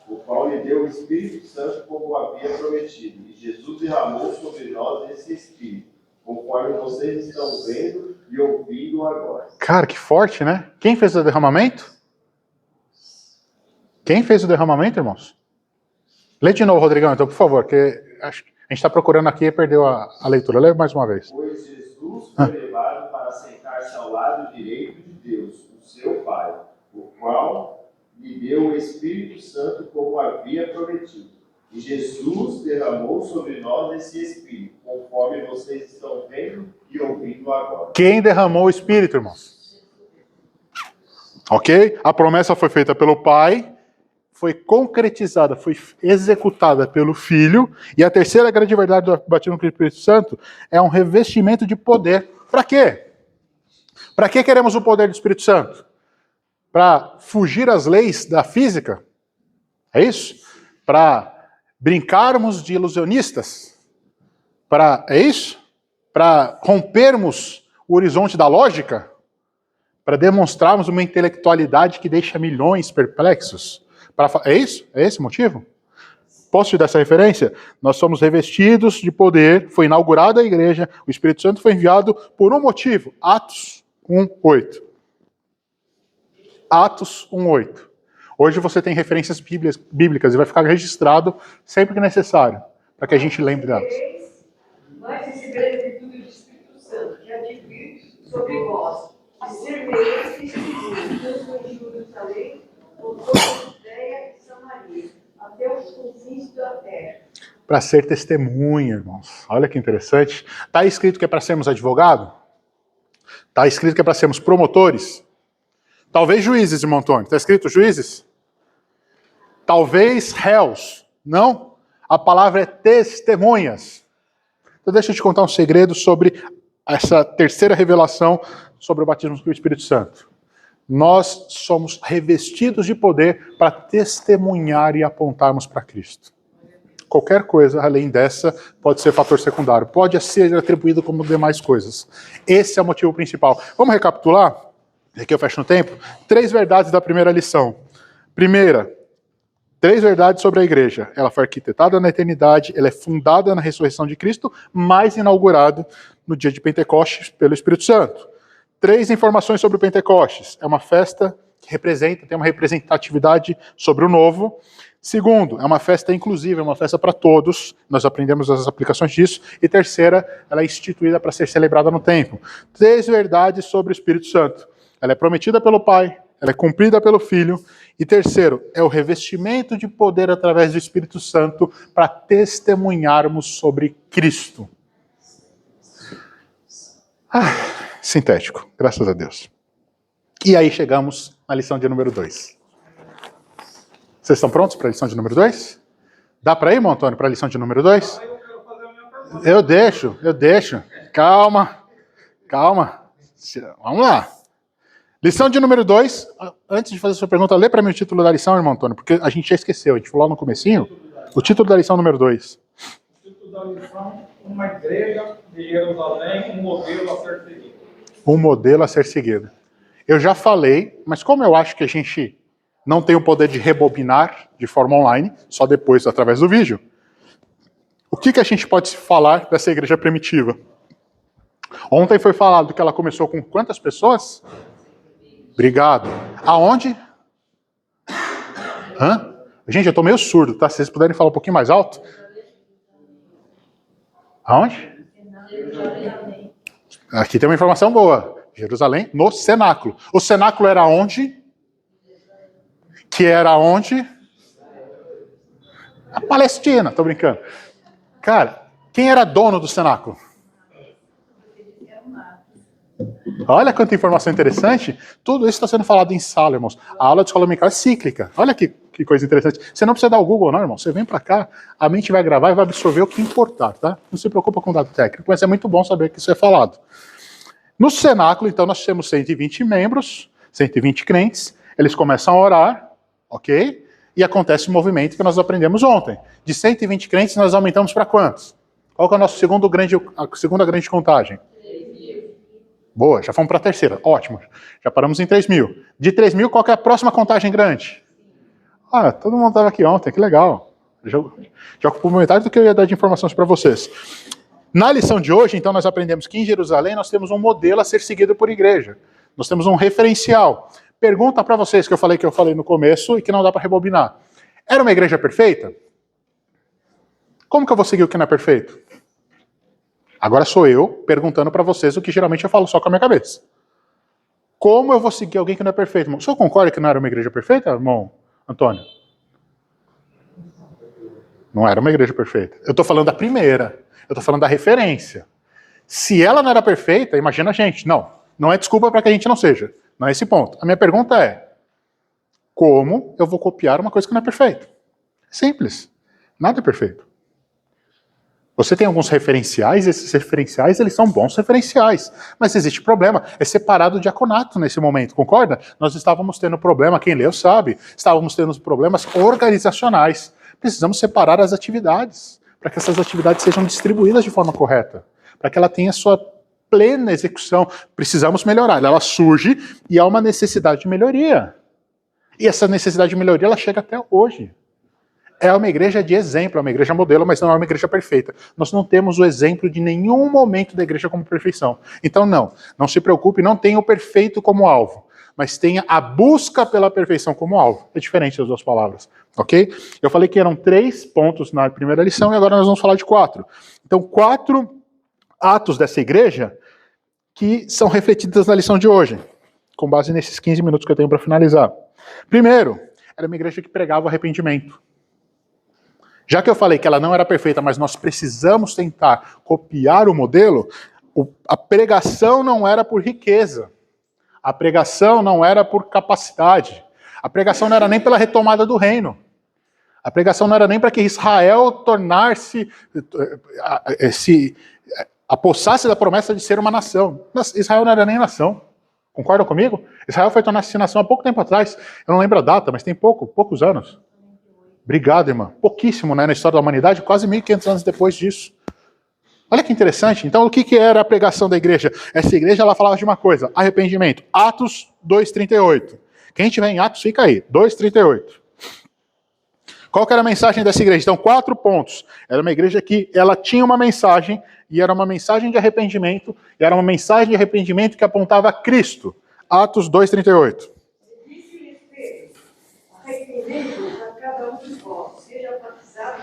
o qual lhe deu o Espírito Santo como havia prometido. E Jesus derramou sobre nós esse Espírito, conforme vocês estão vendo e ouvindo agora. Cara, que forte, né? Quem fez o derramamento? Quem fez o derramamento, irmãos? Lê de novo, Rodrigão, então, por favor, que a gente está procurando aqui e perdeu a leitura. Lê mais uma vez. Pois Jesus foi levado para sentar-se ao lado direito de Deus, o seu Pai, o qual lhe deu o Espírito Santo como havia prometido. E Jesus derramou sobre nós esse Espírito, conforme vocês estão vendo e ouvindo agora. Quem derramou o Espírito, irmãos? Ok? A promessa foi feita pelo Pai, foi concretizada, foi executada pelo Filho, e a terceira grande verdade do batismo com o Espírito Santo é um revestimento de poder. Para quê? Para que queremos o poder do Espírito Santo? Para fugir às leis da física? É isso? Para brincarmos de ilusionistas? É isso? Para rompermos o horizonte da lógica? Para demonstrarmos uma intelectualidade que deixa milhões perplexos? É isso? É esse o motivo? Posso te dar essa referência? Nós somos revestidos de poder, foi inaugurada a igreja, o Espírito Santo foi enviado por um motivo. Atos 1:8. Atos 1:8. Hoje você tem referências bíblicas e vai ficar registrado sempre que necessário, para que a gente lembre delas. Mas recebereis a virtude do Espírito Santo, que advir sobre vós, e servireis testemunhas, tanto em Jerusalém, como toda a Judéia e Samaria, até os confins da terra. Para ser testemunha, irmãos. Olha que interessante. Está escrito que é para sermos advogados? Está escrito que é para sermos promotores? Talvez juízes, irmão Antônio. Está escrito juízes? Talvez réus. Não? A palavra é testemunhas. Então deixa eu te contar um segredo sobre essa terceira revelação sobre o batismo com o Espírito Santo. Nós somos revestidos de poder para testemunhar e apontarmos para Cristo. Qualquer coisa além dessa pode ser fator secundário, pode ser atribuído como demais coisas. Esse é o motivo principal. Vamos recapitular? Aqui eu fecho no tempo. 3 verdades da primeira lição. Primeira, 3 verdades sobre a igreja. Ela foi arquitetada na eternidade, ela é fundada na ressurreição de Cristo, mas inaugurada no dia de Pentecostes pelo Espírito Santo. 3 informações sobre o Pentecostes. É uma festa que tem uma representatividade sobre o novo. Segundo, é uma festa inclusiva, é uma festa para todos. Nós aprendemos as aplicações disso. E terceira, ela é instituída para ser celebrada no tempo. 3 verdades sobre o Espírito Santo. Ela é prometida pelo Pai, ela é cumprida pelo Filho. E terceiro, é o revestimento de poder através do Espírito Santo para testemunharmos sobre Cristo. Sintético, graças a Deus. E aí chegamos na lição de número 2. Vocês estão prontos para a lição de número 2? Dá para ir, irmão Antônio, para a lição de número 2? Eu deixo. Calma. Vamos lá. Lição de número 2. Antes de fazer a sua pergunta, lê para mim o título da lição, irmão Antônio, porque a gente já esqueceu. A gente falou lá no comecinho. O título da lição número 2. O título da lição, uma igreja de Jerusalém, um modelo a ser seguido. Um modelo a ser seguido. Eu já falei, mas como eu acho que a gente não tem o poder de rebobinar de forma online, só depois através do vídeo, o que a gente pode falar dessa igreja primitiva? Ontem foi falado que ela começou com quantas pessoas? Obrigado. Aonde? Gente, eu tô meio surdo, tá? Se vocês puderem falar um pouquinho mais alto. Aonde? Aqui tem uma informação boa. Jerusalém, no cenáculo. O cenáculo era onde? Que era onde? A Palestina, tô brincando. Cara, quem era dono do cenáculo? Olha quanta informação interessante. Tudo isso está sendo falado em sala, irmãos. A aula de escola dominical é cíclica. Olha que coisa interessante. Você não precisa dar o Google, não, irmão. Você vem para cá, a mente vai gravar e vai absorver o que importar, tá? Não se preocupa com dado técnico, mas é muito bom saber que isso é falado. No cenáculo, então, nós temos 120 membros, 120 crentes, eles começam a orar, ok? E acontece o movimento que nós aprendemos ontem. De 120 crentes, nós aumentamos para quantos? Qual que é a nossa segunda grande contagem? 3.000. Boa, já fomos para a terceira. Ótimo. Já paramos em 3.000. De 3.000, qual que é a próxima contagem grande? Ah, todo mundo estava aqui ontem, que legal. Já ocupou metade do que eu ia dar de informações para vocês. Na lição de hoje, então, nós aprendemos que em Jerusalém nós temos um modelo a ser seguido por igreja. Nós temos um referencial. Pergunta para vocês que eu falei no começo e que não dá para rebobinar. Era uma igreja perfeita? Como que eu vou seguir o que não é perfeito? Agora sou eu perguntando para vocês o que geralmente eu falo só com a minha cabeça. Como eu vou seguir alguém que não é perfeito, irmão? O senhor concorda que não era uma igreja perfeita, irmão Antônio? Não era uma igreja perfeita. Eu estou falando da primeira. Eu estou falando da referência. Se ela não era perfeita, imagina a gente. Não é desculpa para que a gente não seja. Não é esse ponto. A minha pergunta é, como eu vou copiar uma coisa que não é perfeita? Simples. Nada é perfeito. Você tem alguns referenciais, esses referenciais, eles são bons referenciais. Mas existe problema, é separado o diaconato nesse momento, concorda? Nós estávamos tendo problema, quem leu sabe, estávamos tendo problemas organizacionais. Precisamos separar as atividades, para que essas atividades sejam distribuídas de forma correta, para que ela tenha sua plena execução. Precisamos melhorar, ela surge e há uma necessidade de melhoria. E essa necessidade de melhoria, ela chega até hoje. É uma igreja de exemplo, é uma igreja modelo, mas não é uma igreja perfeita. Nós não temos o exemplo de nenhum momento da igreja como perfeição. Então não se preocupe, não tenha o perfeito como alvo, mas tenha a busca pela perfeição como alvo. É diferente das duas palavras, ok? Eu falei que eram 3 pontos na primeira lição e agora nós vamos falar de 4. Então, 4 atos dessa igreja que são refletidos na lição de hoje, com base nesses 15 minutos que eu tenho para finalizar. Primeiro, era uma igreja que pregava o arrependimento. Já que eu falei que ela não era perfeita, mas nós precisamos tentar copiar o modelo, a pregação não era por riqueza. A pregação não era por capacidade. A pregação não era nem pela retomada do reino. A pregação não era nem para que Israel apossasse da promessa de ser uma nação. Israel não era nem nação. Concordam comigo? Israel foi tornar-se nação há pouco tempo atrás. Eu não lembro a data, mas tem poucos anos. Obrigado, irmã. Pouquíssimo, né, na história da humanidade, quase 1.500 anos depois disso. Olha que interessante. Então, o que era a pregação da igreja? Essa igreja, ela falava de uma coisa, arrependimento. Atos 2:38. Quem tiver em Atos, fica aí. 2:38. Qual que era a mensagem dessa igreja? Então, 4 pontos. Era uma igreja que ela tinha uma mensagem, e era uma mensagem de arrependimento, e era uma mensagem de arrependimento que apontava a Cristo. Atos 2:38. Disse-lhes Pedro: arrependei-vos a cada um de vós, seja batizado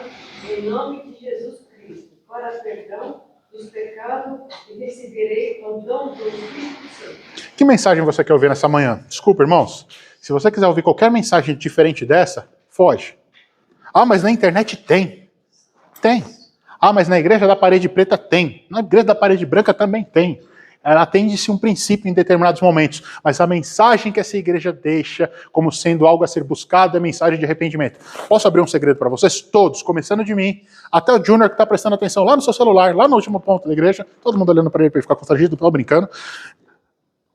em nome de Jesus Cristo, para perdão dos pecados, e receberei o dom do Espírito Santo. Que mensagem você quer ouvir nessa manhã? Desculpa, irmãos. Se você quiser ouvir qualquer mensagem diferente dessa, foge. Ah, mas na internet tem. Tem. Ah, mas na igreja da parede preta tem. Na igreja da parede branca também tem. Ela atende-se um princípio em determinados momentos, mas a mensagem que essa igreja deixa como sendo algo a ser buscado é a mensagem de arrependimento. Posso abrir um segredo para vocês? Todos, começando de mim, até o Junior que está prestando atenção lá no seu celular, lá no último ponto da igreja, todo mundo olhando para ele ficar constrangido, estou brincando.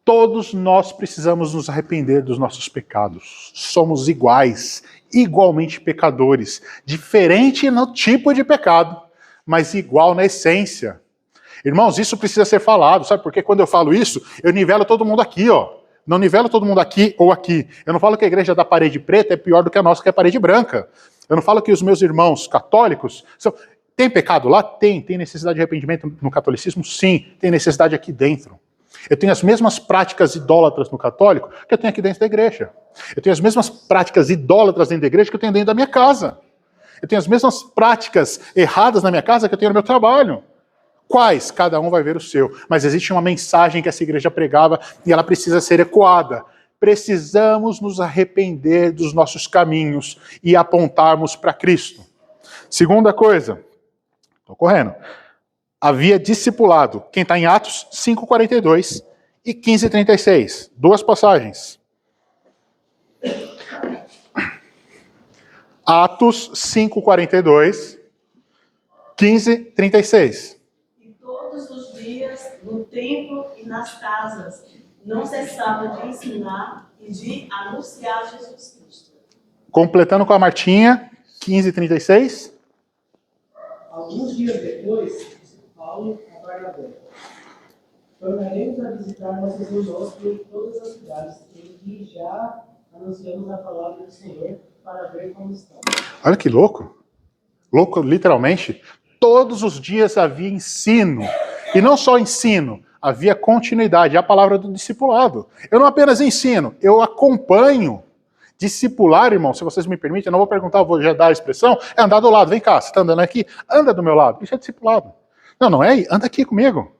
Todos nós precisamos nos arrepender dos nossos pecados. Somos iguais, igualmente pecadores, diferente no tipo de pecado, mas igual na essência. Irmãos, isso precisa ser falado, sabe? Porque quando eu falo isso, eu nivelo todo mundo aqui, ó. Não nivelo todo mundo aqui ou aqui. Eu não falo que a igreja da parede preta é pior do que a nossa, que é a parede branca. Eu não falo que os meus irmãos católicos são... Tem pecado lá? Tem. Tem necessidade de arrependimento no catolicismo? Sim. Tem necessidade aqui dentro. Eu tenho as mesmas práticas idólatras no católico que eu tenho aqui dentro da igreja. Eu tenho as mesmas práticas idólatras dentro da igreja que eu tenho dentro da minha casa. Eu tenho as mesmas práticas erradas na minha casa que eu tenho no meu trabalho. Quais? Cada um vai ver o seu. Mas existe uma mensagem que essa igreja pregava e ela precisa ser ecoada. Precisamos nos arrepender dos nossos caminhos e apontarmos para Cristo. Segunda coisa, estou correndo. Havia discipulado. Quem está em Atos 5:42 e 15:36. 2 passagens. Atos 5:42, 15:36. Todos os dias, no templo e nas casas, não cessava de ensinar e de anunciar Jesus Cristo. Completando com a Martinha, 15:36. Alguns dias depois, disse Paulo a Barnabé: tornaremos a visitar nossos irmãos por todas as cidades em que já anunciamos a palavra do Senhor para ver como estão. Olha que louco. Louco, literalmente. Todos os dias havia ensino. E não só ensino, havia continuidade. É a palavra do discipulado. Eu não apenas ensino, eu acompanho. Discipular, irmão, se vocês me permitem, eu não vou perguntar, eu vou já dar a expressão, é andar do lado. Vem cá, você está andando aqui? Anda do meu lado. Isso é discipulado. Não, não é? Anda aqui comigo.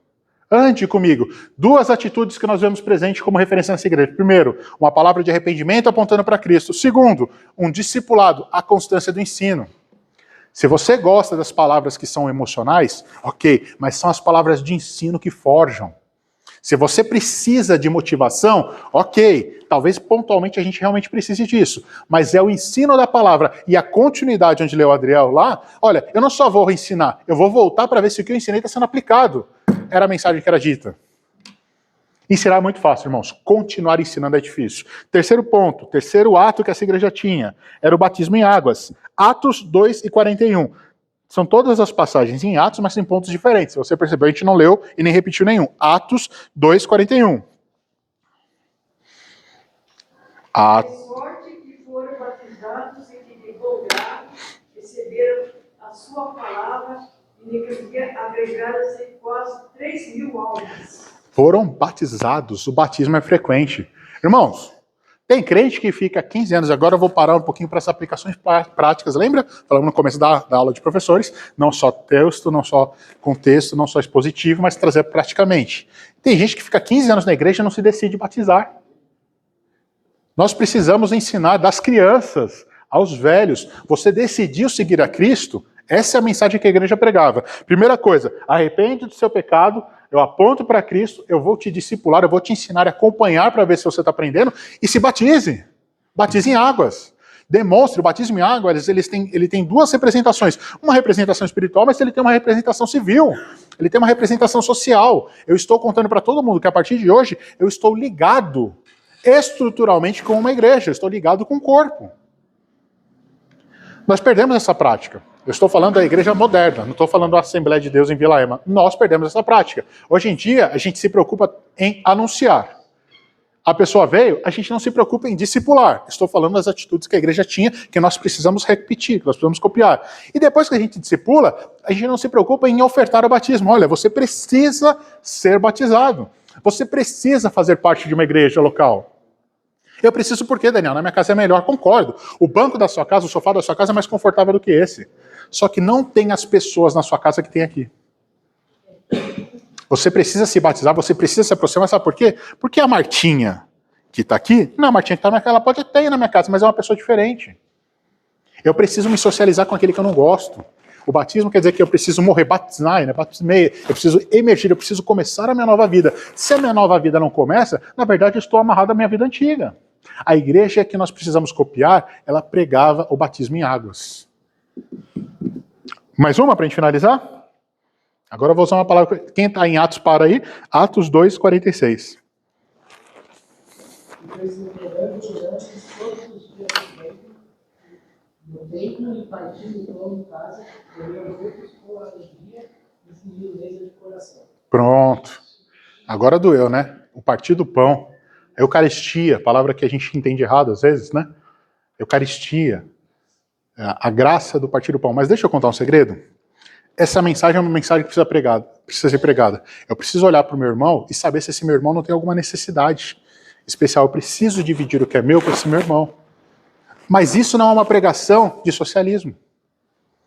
Ande comigo. Duas atitudes que nós vemos presente como referência nessa igreja. Primeiro, uma palavra de arrependimento apontando para Cristo. Segundo, um discipulado, a constância do ensino. Se você gosta das palavras que são emocionais, ok, mas são as palavras de ensino que forjam. Se você precisa de motivação, ok, talvez pontualmente a gente realmente precise disso, mas é o ensino da palavra e a continuidade onde leu o Adriel lá, olha, eu não só vou ensinar, eu vou voltar para ver se o que eu ensinei está sendo aplicado. Era a mensagem que era dita. Ensinar é muito fácil, irmãos. Continuar ensinando é difícil. Terceiro ponto, terceiro ato que essa igreja tinha, era o batismo em águas. Atos 2:41. São todas as passagens em Atos, mas em pontos diferentes. Se você percebeu, a gente não leu e nem repetiu nenhum. Atos 2:41. A sorte que foram batizados e que de bom grado receberam a sua palavra e naquele dia agregaram-se quase 3.000 almas. Foram batizados. O batismo é frequente. Irmãos, tem crente que fica 15 anos, agora eu vou parar um pouquinho para as aplicações práticas, lembra? Falamos no começo da aula de professores, não só texto, não só contexto, não só expositivo, mas trazer praticamente. Tem gente que fica 15 anos na igreja e não se decide batizar. Nós precisamos ensinar das crianças aos velhos. Você decidiu seguir a Cristo? Essa é a mensagem que a igreja pregava. Primeira coisa, arrepende do seu pecado, eu aponto para Cristo, eu vou te discipular, eu vou te ensinar a acompanhar para ver se você está aprendendo, e se batize. Batize em águas. Demonstre, o batismo em águas, ele tem duas representações. Uma representação espiritual, mas ele tem uma representação civil. Ele tem uma representação social. Eu estou contando para todo mundo que a partir de hoje, eu estou ligado estruturalmente com uma igreja, eu estou ligado com o corpo. Nós perdemos essa prática. Eu estou falando da igreja moderna, não estou falando da Assembleia de Deus em Vila Ema. Nós perdemos essa prática. Hoje em dia, a gente se preocupa em anunciar. A pessoa veio, a gente não se preocupa em discipular. Estou falando das atitudes que a igreja tinha, que nós precisamos repetir, que nós precisamos copiar. E depois que a gente discipula, a gente não se preocupa em ofertar o batismo. Olha, você precisa ser batizado. Você precisa fazer parte de uma igreja local. Eu preciso por quê, Daniel? Na minha casa é melhor, concordo. O banco da sua casa, o sofá da sua casa é mais confortável do que esse. Só que não tem as pessoas na sua casa que tem aqui. Você precisa se batizar, você precisa se aproximar, sabe por quê? Porque a Martinha que está aqui, não, a Martinha que está naquela, pode até ir na minha casa, mas é uma pessoa diferente. Eu preciso me socializar com aquele que eu não gosto. O batismo quer dizer que eu preciso morrer, batizar, né? Batismei, eu preciso emergir, eu preciso começar a minha nova vida. Se a minha nova vida não começa, na verdade eu estou amarrado à minha vida antiga. A igreja que nós precisamos copiar, ela pregava o batismo em águas. Mais uma para a gente finalizar? Agora eu vou usar uma palavra. Quem está em Atos para aí? Atos 2:46. No templo e partindo o pão em casa, comeram muitos com alegria e seguiram desde o coração. Pronto. Agora doeu, né? O partir do pão. A Eucaristia, palavra que a gente entende errado às vezes, né? Eucaristia. A graça do partir do pão. Mas deixa eu contar um segredo. Essa mensagem é uma mensagem que precisa ser pregada. Eu preciso olhar para o meu irmão e saber se esse meu irmão não tem alguma necessidade especial. Eu preciso dividir o que é meu com esse meu irmão. Mas isso não é uma pregação de socialismo.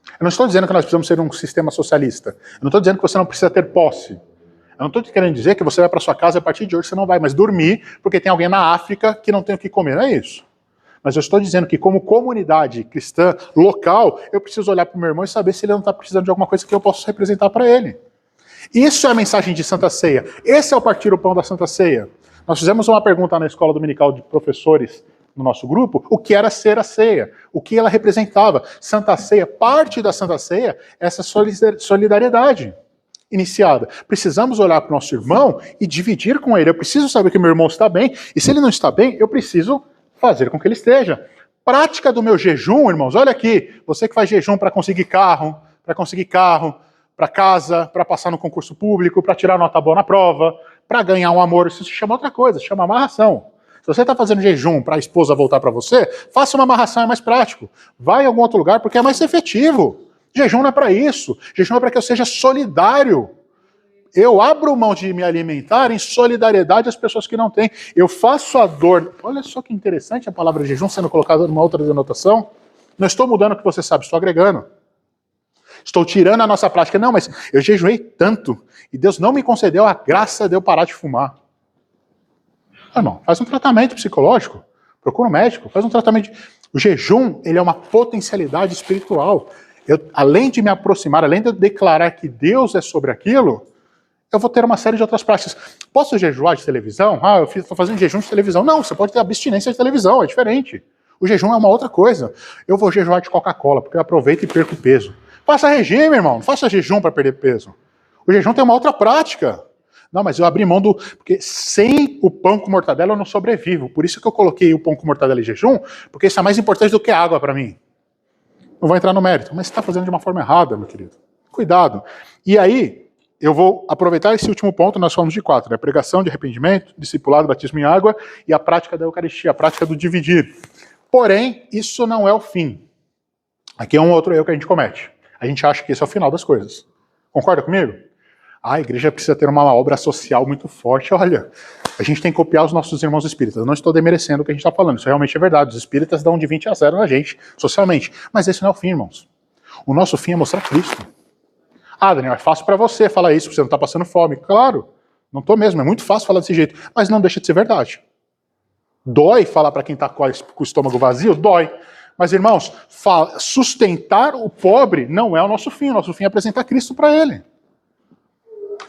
Eu não estou dizendo que nós precisamos ser um sistema socialista. Eu não estou dizendo que você não precisa ter posse. Eu não estou querendo dizer que você vai para sua casa e a partir de hoje você não vai mais dormir porque tem alguém na África que não tem o que comer. Não é isso. Mas eu estou dizendo que como comunidade cristã local, eu preciso olhar para o meu irmão e saber se ele não está precisando de alguma coisa que eu possa representar para ele. Isso é a mensagem de Santa Ceia. Esse é o partir o pão da Santa Ceia. Nós fizemos uma pergunta na escola dominical de professores no nosso grupo, o que era ser a ceia, o que ela representava. Santa Ceia, parte da Santa Ceia, essa solidariedade. iniciada. Precisamos olhar para o nosso irmão e dividir com ele. Eu preciso saber que meu irmão está bem, e se ele não está bem, eu preciso fazer com que ele esteja. Prática do meu jejum, irmãos, olha aqui, você que faz jejum para conseguir carro, para casa, para passar no concurso público, para tirar nota boa na prova, para ganhar um amor, isso se chama outra coisa, se chama amarração. Se você está fazendo jejum para a esposa voltar para você, faça uma amarração, é mais prático. Vai em algum outro lugar porque é mais efetivo. Jejum não é para isso. Jejum é para que eu seja solidário. Eu abro mão de me alimentar em solidariedade às pessoas que não têm. Eu faço a dor. Olha só que interessante a palavra jejum sendo colocada numa outra denotação. Não estou mudando o que você sabe, estou agregando. Estou tirando a nossa prática. Não, mas eu jejuei tanto e Deus não me concedeu a graça de eu parar de fumar. Irmão, faz um tratamento psicológico, procura um médico, faz um tratamento. O jejum, ele é uma potencialidade espiritual. Além de me aproximar, além de eu declarar que Deus é sobre aquilo, eu vou ter uma série de outras práticas. Posso jejuar de televisão? Eu estou fazendo jejum de televisão. Não, você pode ter abstinência de televisão, é diferente. O jejum é uma outra coisa. Eu vou jejuar de Coca-Cola, porque eu aproveito e perco peso. Faça regime, irmão, não faça jejum para perder peso. O jejum tem uma outra prática. Não, mas eu abri mão do... Porque sem o pão com mortadela eu não sobrevivo. Por isso que eu coloquei o pão com mortadela em jejum, porque isso é mais importante do que água para mim. Não vou entrar no mérito, mas você está fazendo de uma forma errada, meu querido. Cuidado. E aí, eu vou aproveitar esse último ponto, nós falamos de 4, né? Pregação de arrependimento, discipulado, batismo em água e a prática da Eucaristia, a prática do dividir. Porém, isso não é o fim. Aqui é um outro erro que a gente comete. A gente acha que esse é o final das coisas. Concorda comigo? A igreja precisa ter uma obra social muito forte. Olha, a gente tem que copiar os nossos irmãos espíritas. Eu não estou demerecendo o que a gente está falando. Isso realmente é verdade. Os espíritas dão de 20-0 na gente, socialmente. Mas esse não é o fim, irmãos. O nosso fim é mostrar Cristo. Daniel, é fácil para você falar isso, porque você não está passando fome. Claro, não estou mesmo. É muito fácil falar desse jeito. Mas não deixa de ser verdade. Dói falar para quem está com o estômago vazio? Dói. Mas, irmãos, sustentar o pobre não é o nosso fim. O nosso fim é apresentar Cristo para ele.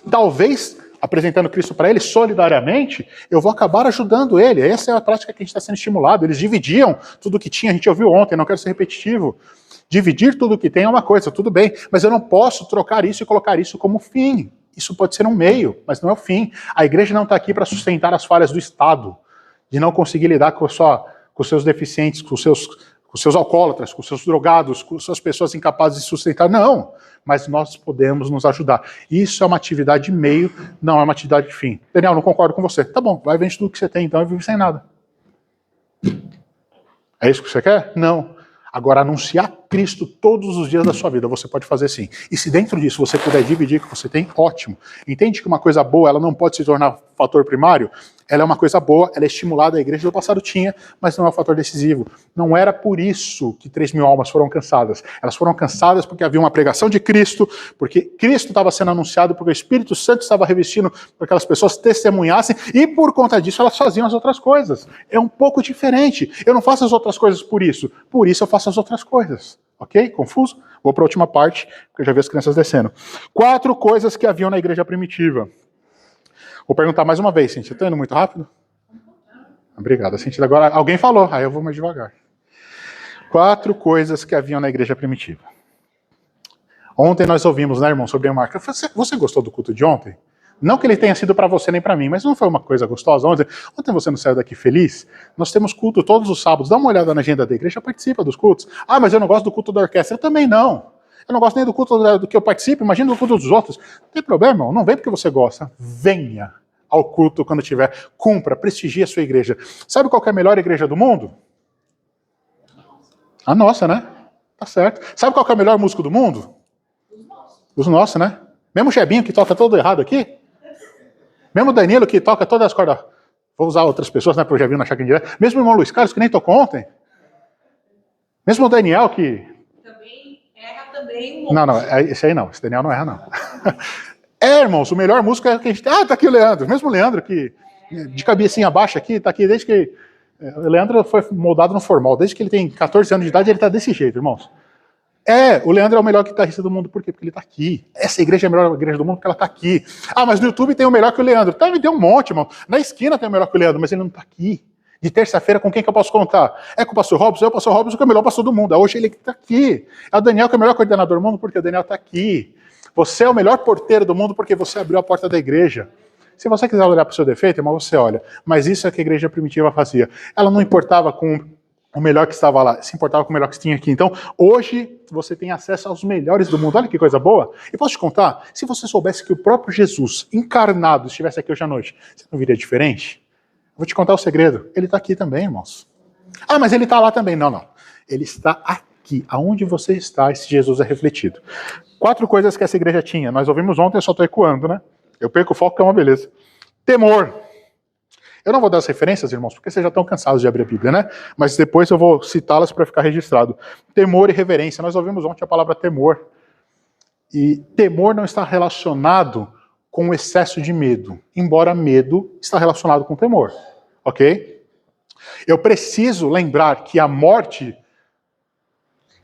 Talvez, apresentando Cristo para ele solidariamente, eu vou acabar ajudando ele. Essa é a prática que a gente está sendo estimulado. Eles dividiam tudo o que tinha, a gente ouviu ontem, não quero ser repetitivo. Dividir tudo o que tem é uma coisa, tudo bem, mas eu não posso trocar isso e colocar isso como fim. Isso pode ser um meio, mas não é o fim. A igreja não está aqui para sustentar as falhas do Estado, de não conseguir lidar com os seus deficientes, com os seus alcoólatras, com os seus drogados, com as suas pessoas incapazes de sustentar. Não, mas nós podemos nos ajudar. Isso é uma atividade de meio, não é uma atividade de fim. Daniel, não concordo com você. Tá bom, vai vender tudo que você tem, então, e vive sem nada. É isso que você quer? Não. Agora, anunciar Cristo todos os dias da sua vida, você pode fazer sim. E se dentro disso você puder dividir o que você tem, ótimo. Entende que uma coisa boa, ela não pode se tornar fator primário? Ela é uma coisa boa, ela é estimulada, a igreja do passado tinha, mas não é um fator decisivo. Não era por isso que 3.000 almas foram cansadas. Elas foram cansadas porque havia uma pregação de Cristo, porque Cristo estava sendo anunciado, porque o Espírito Santo estava revestindo para que aquelas pessoas testemunhassem, e por conta disso elas faziam as outras coisas. É um pouco diferente. Eu não faço as outras coisas por isso eu faço as outras coisas. Ok? Confuso? Vou para a última parte, porque eu já vi as crianças descendo. 4 coisas que haviam na igreja primitiva. Vou perguntar mais uma vez, Cintia. Está indo muito rápido? Obrigado, Cintia. Agora, alguém falou, aí eu vou mais devagar. 4 coisas que haviam na igreja primitiva. Ontem nós ouvimos, né, irmão, sobre a marca. Você gostou do culto de ontem? Não que ele tenha sido para você nem para mim, mas não foi uma coisa gostosa ontem? Ontem você não saiu daqui feliz? Nós temos culto todos os sábados. Dá uma olhada na agenda da igreja, participa dos cultos. Mas eu não gosto do culto da orquestra. Eu também não. Eu não gosto nem do culto do que eu participo, imagina do culto dos outros. Não tem problema, irmão. Não vem porque você gosta. Venha ao culto quando tiver. Cumpra, prestigie a sua igreja. Sabe qual que é a melhor igreja do mundo? A nossa, né? Tá certo. Sabe qual que é o melhor músico do mundo? Os nossos, né? Mesmo o Jebinho que toca todo errado aqui. Mesmo o Danilo que toca todas as cordas. Vou usar outras pessoas, né? Para o Jebinho não achar que é direto. Mesmo o irmão Luiz Carlos que nem tocou ontem. Mesmo o Daniel que... Também. Não, esse aí não. Esse Daniel não erra, não. Irmãos, o melhor músico é que a gente tem. Tá aqui o Leandro. Mesmo o Leandro que de cabecinha baixa aqui, tá aqui desde que... O Leandro foi moldado no formal. Desde que ele tem 14 anos de idade, ele tá desse jeito, irmãos. O Leandro é o melhor guitarrista do mundo. Por quê? Porque ele tá aqui. Essa igreja é a melhor igreja do mundo porque ela tá aqui. Mas no YouTube tem o melhor que o Leandro. Me deu um monte, irmão. Na esquina tem o melhor que o Leandro, mas ele não tá aqui. De terça-feira, com quem que eu posso contar? É com o pastor Robson? O pastor Robson que é o melhor pastor do mundo. Hoje ele que está aqui. É o Daniel que é o melhor coordenador do mundo, porque o Daniel está aqui. Você é o melhor porteiro do mundo porque você abriu a porta da igreja. Se você quiser olhar para o seu defeito, irmão, você olha. Mas isso é que a igreja primitiva fazia. Ela não importava com o melhor que estava lá, se importava com o melhor que tinha aqui. Então, hoje, você tem acesso aos melhores do mundo. Olha que coisa boa. E posso te contar, se você soubesse que o próprio Jesus, encarnado, estivesse aqui hoje à noite, você não viria diferente? Eu vou te contar o segredo. Ele está aqui também, irmãos. Ah, mas ele está lá também. Não, não. Ele está aqui. Aonde você está, esse Jesus é refletido. 4 coisas que essa igreja tinha. Nós ouvimos ontem, eu só estou ecoando, né? Eu perco o foco, que é uma beleza. Temor. Eu não vou dar as referências, irmãos, porque vocês já estão cansados de abrir a Bíblia, né? Mas depois eu vou citá-las para ficar registrado. Temor e reverência. Nós ouvimos ontem a palavra temor. E temor não está relacionado com o excesso de medo, embora medo está relacionado com temor. Ok? Eu preciso lembrar que a morte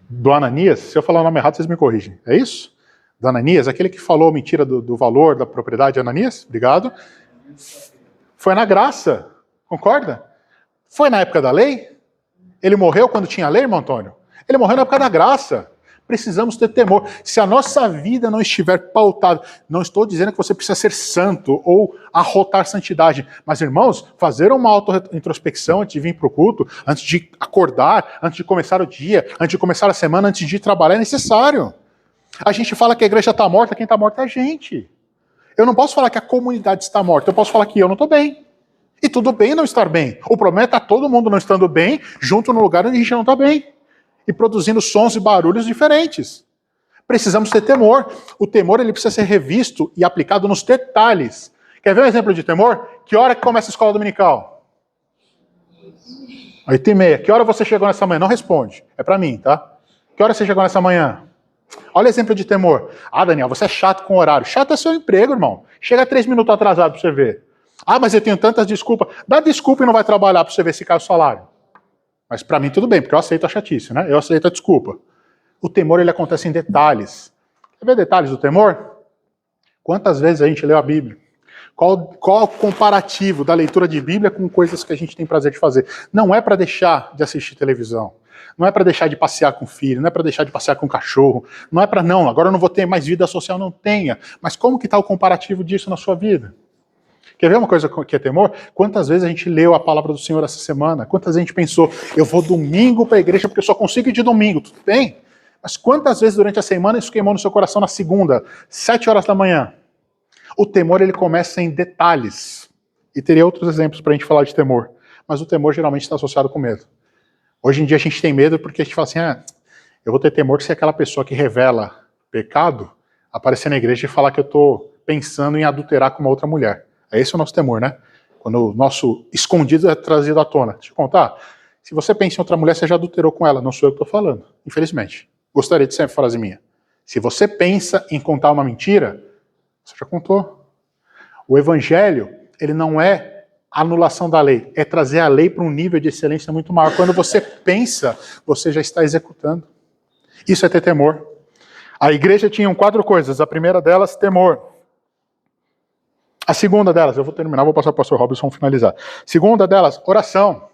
do Ananias, se eu falar o nome errado, vocês me corrigem. É isso? Do Ananias, aquele que falou mentira do valor da propriedade de Ananias? Obrigado. Foi na graça, concorda? Foi na época da lei? Ele morreu quando tinha lei, irmão Antônio? Ele morreu na época da graça. Precisamos ter temor. Se a nossa vida não estiver pautada, não estou dizendo que você precisa ser santo ou arrotar santidade, mas, irmãos, fazer uma auto-introspecção antes de vir para o culto, antes de acordar, antes de começar o dia, antes de começar a semana, antes de ir trabalhar, é necessário. A gente fala que a igreja está morta, quem está morta é a gente. Eu não posso falar que a comunidade está morta, eu posso falar que eu não estou bem. E tudo bem não estar bem. O problema é estar todo mundo não estando bem, junto no lugar onde a gente não está bem. E produzindo sons e barulhos diferentes. Precisamos ter temor. O temor ele precisa ser revisto e aplicado nos detalhes. Quer ver um exemplo de temor? Que hora que começa a escola dominical? 8h30. Que hora você chegou nessa manhã? Não responde. É para mim, tá? Que hora você chegou nessa manhã? Olha exemplo de temor. Ah, Daniel, você é chato com o horário. Chato é seu emprego, irmão. Chega 3 minutos atrasado para você ver. Ah, mas eu tenho tantas desculpas. Dá desculpa e não vai trabalhar para você ver se cai o salário. Mas para mim tudo bem, porque eu aceito a chatice, né? Eu aceito a desculpa. O temor, ele acontece em detalhes. Quer ver detalhes do temor? Quantas vezes a gente leu a Bíblia? Qual o comparativo da leitura de Bíblia com coisas que a gente tem prazer de fazer? Não é para deixar de assistir televisão. Não é para deixar de passear com o filho, não é para deixar de passear com o cachorro, não é para não, agora eu não vou ter mais vida social, não tenha. Mas como que está o comparativo disso na sua vida? Quer ver uma coisa que é temor? Quantas vezes a gente leu a palavra do Senhor essa semana? Quantas vezes a gente pensou, eu vou domingo para a igreja porque eu só consigo ir de domingo, tudo bem? Mas quantas vezes durante a semana isso queimou no seu coração na segunda, 7 horas da manhã? O temor, ele começa em detalhes. E teria outros exemplos para a gente falar de temor. Mas o temor geralmente está associado com medo. Hoje em dia a gente tem medo porque a gente fala assim, eu vou ter temor se aquela pessoa que revela pecado aparecer na igreja e falar que eu estou pensando em adulterar com uma outra mulher. Esse é o nosso temor, né? Quando o nosso escondido é trazido à tona. Deixa eu contar. Se você pensa em outra mulher, você já adulterou com ela. Não sou eu que estou falando, infelizmente. Gostaria de ser uma frase minha. Se você pensa em contar uma mentira, você já contou. O evangelho, ele não é anulação da lei, é trazer a lei para um nível de excelência muito maior. Quando você pensa, você já está executando. Isso é ter temor. A igreja tinha 4 coisas. A primeira delas, temor. A segunda delas, eu vou terminar, vou passar para o pastor Robson finalizar. Segunda delas, oração.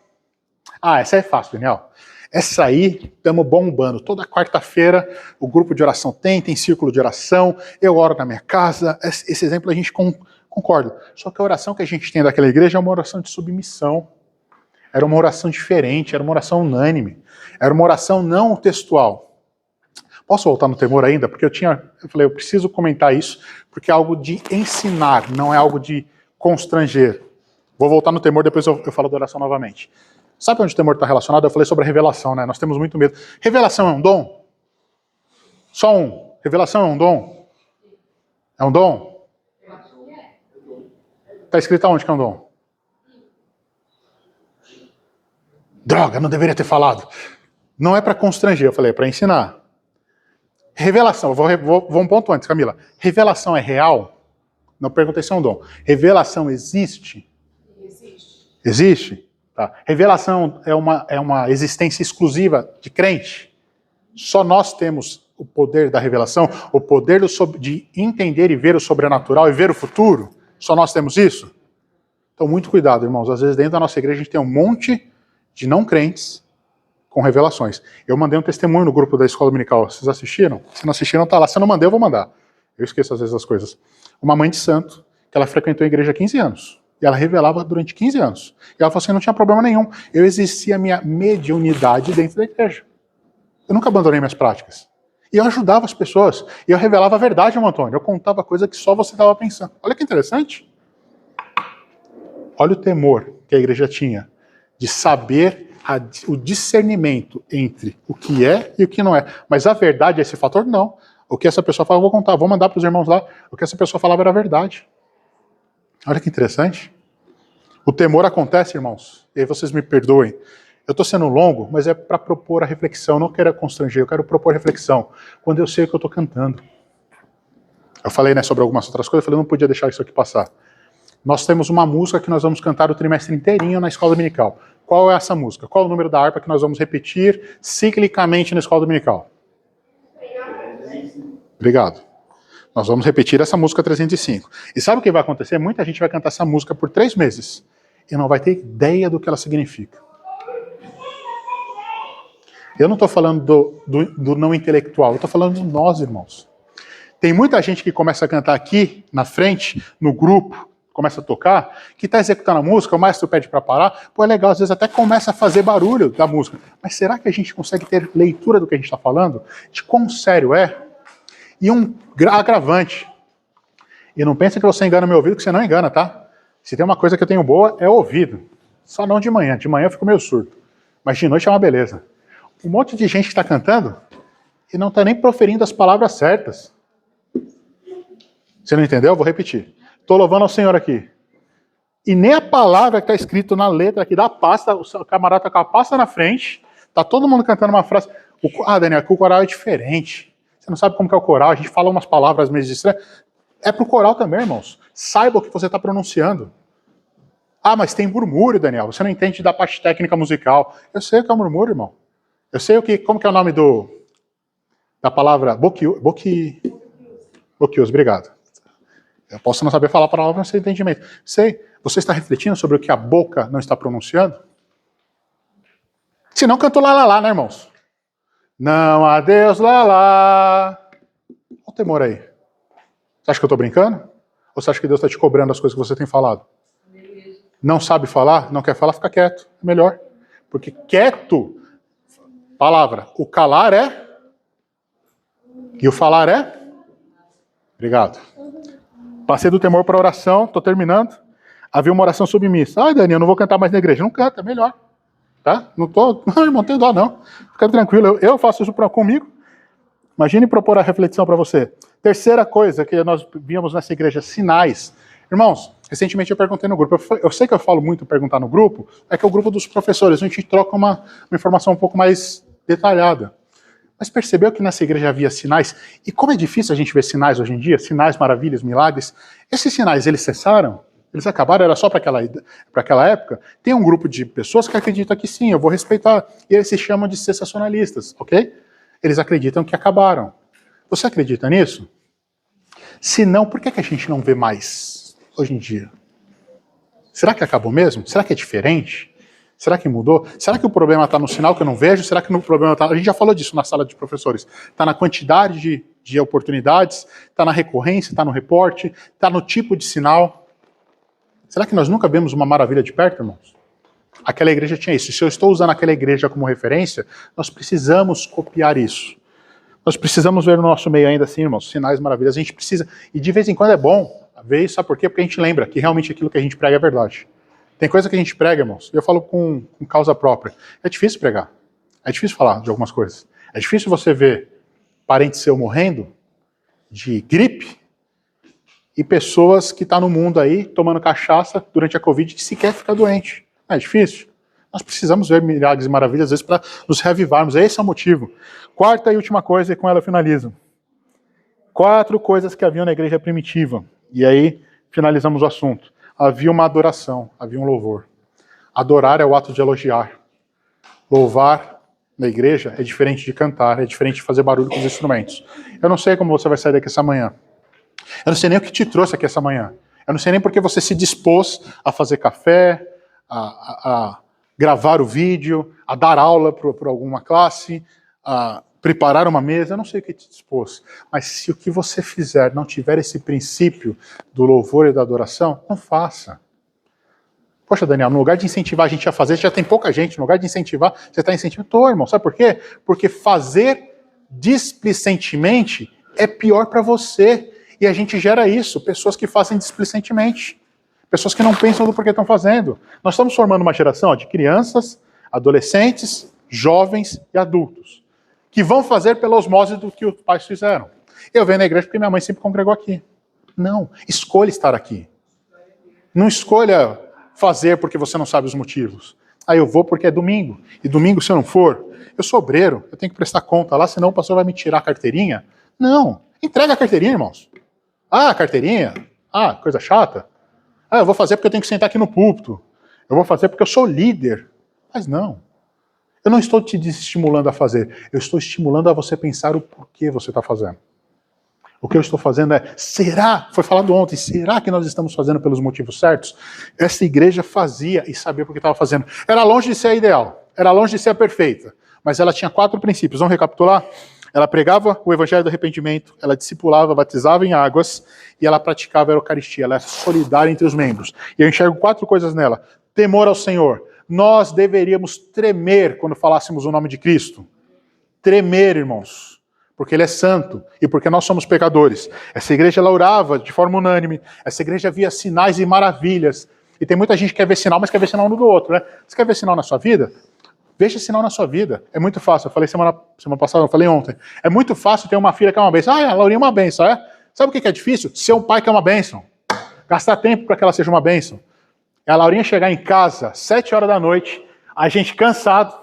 Ah, essa é fácil, Daniel. Essa aí, estamos bombando. Toda quarta-feira, o grupo de oração tem círculo de oração, eu oro na minha casa. Esse exemplo a gente concorda. Só que a oração que a gente tem daquela igreja é uma oração de submissão. Era uma oração diferente, era uma oração unânime. Era uma oração não textual. Posso voltar no temor ainda? Porque eu falei, eu preciso comentar isso, porque é algo de ensinar, não é algo de constranger. Vou voltar no temor, depois eu falo da oração novamente. Sabe onde o temor está relacionado? Eu falei sobre a revelação, né? Nós temos muito medo. Revelação é um dom? Só um. Revelação é um dom? É um dom? Está escrito aonde que é um dom? Droga, não deveria ter falado. Não é para constranger, eu falei, é para ensinar. Revelação, vou um ponto antes, Camila. Revelação é real? Não perguntei se é um dom. Revelação existe? Existe. Existe? Tá. Revelação é uma existência exclusiva de crente? Só nós temos o poder da revelação, o poder de entender e ver o sobrenatural e ver o futuro? Só nós temos isso? Então, muito cuidado, irmãos. Às vezes, dentro da nossa igreja, a gente tem um monte de não crentes com revelações. Eu mandei um testemunho no grupo da Escola Dominical. Vocês assistiram? Se não assistiram, tá lá. Se eu não mandei, eu vou mandar. eu esqueço às vezes as coisas, uma mãe de santo, que ela frequentou a igreja há 15 anos. E ela revelava durante 15 anos. E ela falou assim, não tinha problema nenhum. Eu exercia a minha mediunidade dentro da igreja. Eu nunca abandonei minhas práticas. E eu ajudava as pessoas. E eu revelava a verdade, irmão Antônio. Eu contava coisa que só você estava pensando. Olha que interessante. Olha o temor que a igreja tinha de saber o discernimento entre o que é e o que não é. Mas a verdade é esse fator? Não. O que essa pessoa fala, eu vou contar, vou mandar para os irmãos lá. O que essa pessoa falava era a verdade. Olha que interessante. O temor acontece, irmãos. E aí vocês me perdoem. Eu estou sendo longo, mas é para propor a reflexão. Eu não quero constranger, eu quero propor a reflexão. Quando eu sei o que eu estou cantando. Eu falei, né, sobre algumas outras coisas, eu falei, não podia deixar isso aqui passar. Nós temos uma música que nós vamos cantar o trimestre inteirinho na escola dominical. Qual é essa música? Qual é o número da harpa que nós vamos repetir ciclicamente na escola dominical? Obrigado. Nós vamos repetir essa música 305. E sabe o que vai acontecer? Muita gente vai cantar essa música por 3 meses e não vai ter ideia do que ela significa. Eu não estou falando do não intelectual, eu estou falando de nós, irmãos. Tem muita gente que começa a cantar aqui, na frente, no grupo, começa a tocar, que está executando a música, o maestro pede para parar, pô, é legal, às vezes até começa a fazer barulho da música. Mas será que a gente consegue ter leitura do que a gente está falando? De quão sério é? E um agravante. E não pensa que você engana meu ouvido, que você não engana, tá? Se tem uma coisa que eu tenho boa, é o ouvido. Só não de manhã. De manhã eu fico meio surdo. Mas de noite é uma beleza. Um monte de gente que está cantando e não está nem proferindo as palavras certas. Você não entendeu? Eu vou repetir. Estou louvando ao Senhor aqui. E nem a palavra que está escrito na letra aqui da pasta, o camarada está com a pasta na frente, está todo mundo cantando uma frase. Daniel, aqui o coral é diferente. Você não sabe como que é o coral, a gente fala umas palavras meio estranhas. É pro coral também, irmãos. Saiba o que você está pronunciando. Ah, mas tem murmúrio, Daniel. Você não entende da parte técnica musical. Eu sei o que é o murmúrio, irmão. Eu sei como que é o nome da palavra boquios, obrigado. Eu posso não saber falar a palavra, mas sem entendimento. Sei, você está refletindo sobre o que a boca não está pronunciando? Se não, cantou lá, lá, lá, né, irmãos? Não há Deus, lá, lá. Olha o temor aí. Você acha que eu estou brincando? Ou você acha que Deus está te cobrando as coisas que você tem falado? Não sabe falar? Não quer falar? Fica quieto. É melhor. Porque quieto, palavra, o calar é... E o falar é... Obrigado. Passei do temor para a oração, estou terminando. Havia uma oração submissa. Ai, Daniel, eu não vou cantar mais na igreja. Não canta, é melhor. Tá? Não, irmão, não tenho dó, não. Fica tranquilo, eu faço isso comigo. Imagine propor a reflexão para você. Terceira coisa que nós víamos nessa igreja, sinais. Irmãos, recentemente eu perguntei no grupo. Eu sei que eu falo muito perguntar no grupo, é que é o grupo dos professores. A gente troca uma informação um pouco mais detalhada. Mas percebeu que nessa igreja havia sinais? E como é difícil a gente ver sinais hoje em dia, sinais, maravilhas, milagres. Esses sinais, eles cessaram? Eles acabaram? Era só para aquela época? Tem um grupo de pessoas que acreditam que sim, eu vou respeitar. E eles se chamam de sensacionalistas, ok? Eles acreditam que acabaram. Você acredita nisso? Se não, por que a gente não vê mais hoje em dia? Será que acabou mesmo? Será que é diferente? Será que mudou? Será que o problema está no sinal que eu não vejo? Será que o problema está... A gente já falou disso na sala de professores. Está na quantidade de oportunidades, está na recorrência, está no reporte, está no tipo de sinal. Será que nós nunca vemos uma maravilha de perto, irmãos? Aquela igreja tinha isso. Se eu estou usando aquela igreja como referência, nós precisamos copiar isso. Nós precisamos ver no nosso meio ainda assim, irmãos, sinais, maravilhas. A gente precisa, e de vez em quando é bom ver isso, sabe por quê? Porque a gente lembra que realmente aquilo que a gente prega é verdade. Tem coisa que a gente prega, irmãos, e eu falo com causa própria. É difícil pregar. É difícil falar de algumas coisas. É difícil você ver parente seu morrendo de gripe e pessoas que estão no mundo aí tomando cachaça durante a Covid que sequer fica doente. É difícil. Nós precisamos ver milagres e maravilhas, às vezes, para nos reavivarmos. Esse é o motivo. Quarta e última coisa, e com ela eu finalizo. 4 coisas que haviam na igreja primitiva. E aí finalizamos o assunto. Havia uma adoração, havia um louvor. Adorar é o ato de elogiar. Louvar na igreja é diferente de cantar, é diferente de fazer barulho com os instrumentos. Eu não sei como você vai sair daqui essa manhã. Eu não sei nem o que te trouxe aqui essa manhã. Eu não sei nem porque você se dispôs a fazer café, a gravar o vídeo, a dar aula para alguma classe, a preparar uma mesa, eu não sei o que te dispôs. Mas se o que você fizer não tiver esse princípio do louvor e da adoração, não faça. Poxa, Daniel, no lugar de incentivar a gente a fazer, já tem pouca gente, no lugar de incentivar, você está incentivando. Tô, irmão, sabe por quê? Porque fazer displicentemente é pior para você. E a gente gera isso, pessoas que fazem displicentemente. Pessoas que não pensam do porquê estão fazendo. Nós estamos formando uma geração de crianças, adolescentes, jovens e adultos, que vão fazer pela osmose do que os pais fizeram. Eu venho na igreja porque minha mãe sempre congregou aqui. Não, escolha estar aqui. Não escolha fazer porque você não sabe os motivos. Aí eu vou porque é domingo. E domingo, se eu não for, eu sou obreiro, eu tenho que prestar conta lá, senão o pastor vai me tirar a carteirinha. Não, entrega a carteirinha, irmãos. Ah, carteirinha? Ah, coisa chata. Ah, eu vou fazer porque eu tenho que sentar aqui no púlpito. Eu vou fazer porque eu sou líder. Mas não. Eu não estou te desestimulando a fazer. Eu estou estimulando a você pensar o porquê você está fazendo. O que eu estou fazendo é, será, foi falado ontem, será que nós estamos fazendo pelos motivos certos? Essa igreja fazia e sabia por que estava fazendo. Era longe de ser a ideal, era longe de ser a perfeita, mas ela tinha 4 princípios. Vamos recapitular? Ela pregava o evangelho do arrependimento, ela discipulava, batizava em águas e ela praticava a Eucaristia, ela era solidária entre os membros. E eu enxergo 4 coisas nela. Temor ao Senhor. Nós deveríamos tremer quando falássemos o nome de Cristo. Tremer, irmãos. Porque Ele é santo e porque nós somos pecadores. Essa igreja ela orava de forma unânime, essa igreja via sinais e maravilhas. E tem muita gente que quer ver sinal, mas quer ver sinal um do outro, né? Você quer ver sinal na sua vida? Veja sinal na sua vida. É muito fácil. Eu falei semana passada, eu falei ontem. É muito fácil ter uma filha que é uma bênção. Ah, a Laurinha é uma bênção, é? Sabe o que é difícil? Ser um pai que é uma bênção. Gastar tempo para que ela seja uma bênção. É a Laurinha chegar em casa, 7 horas da noite, a gente cansado,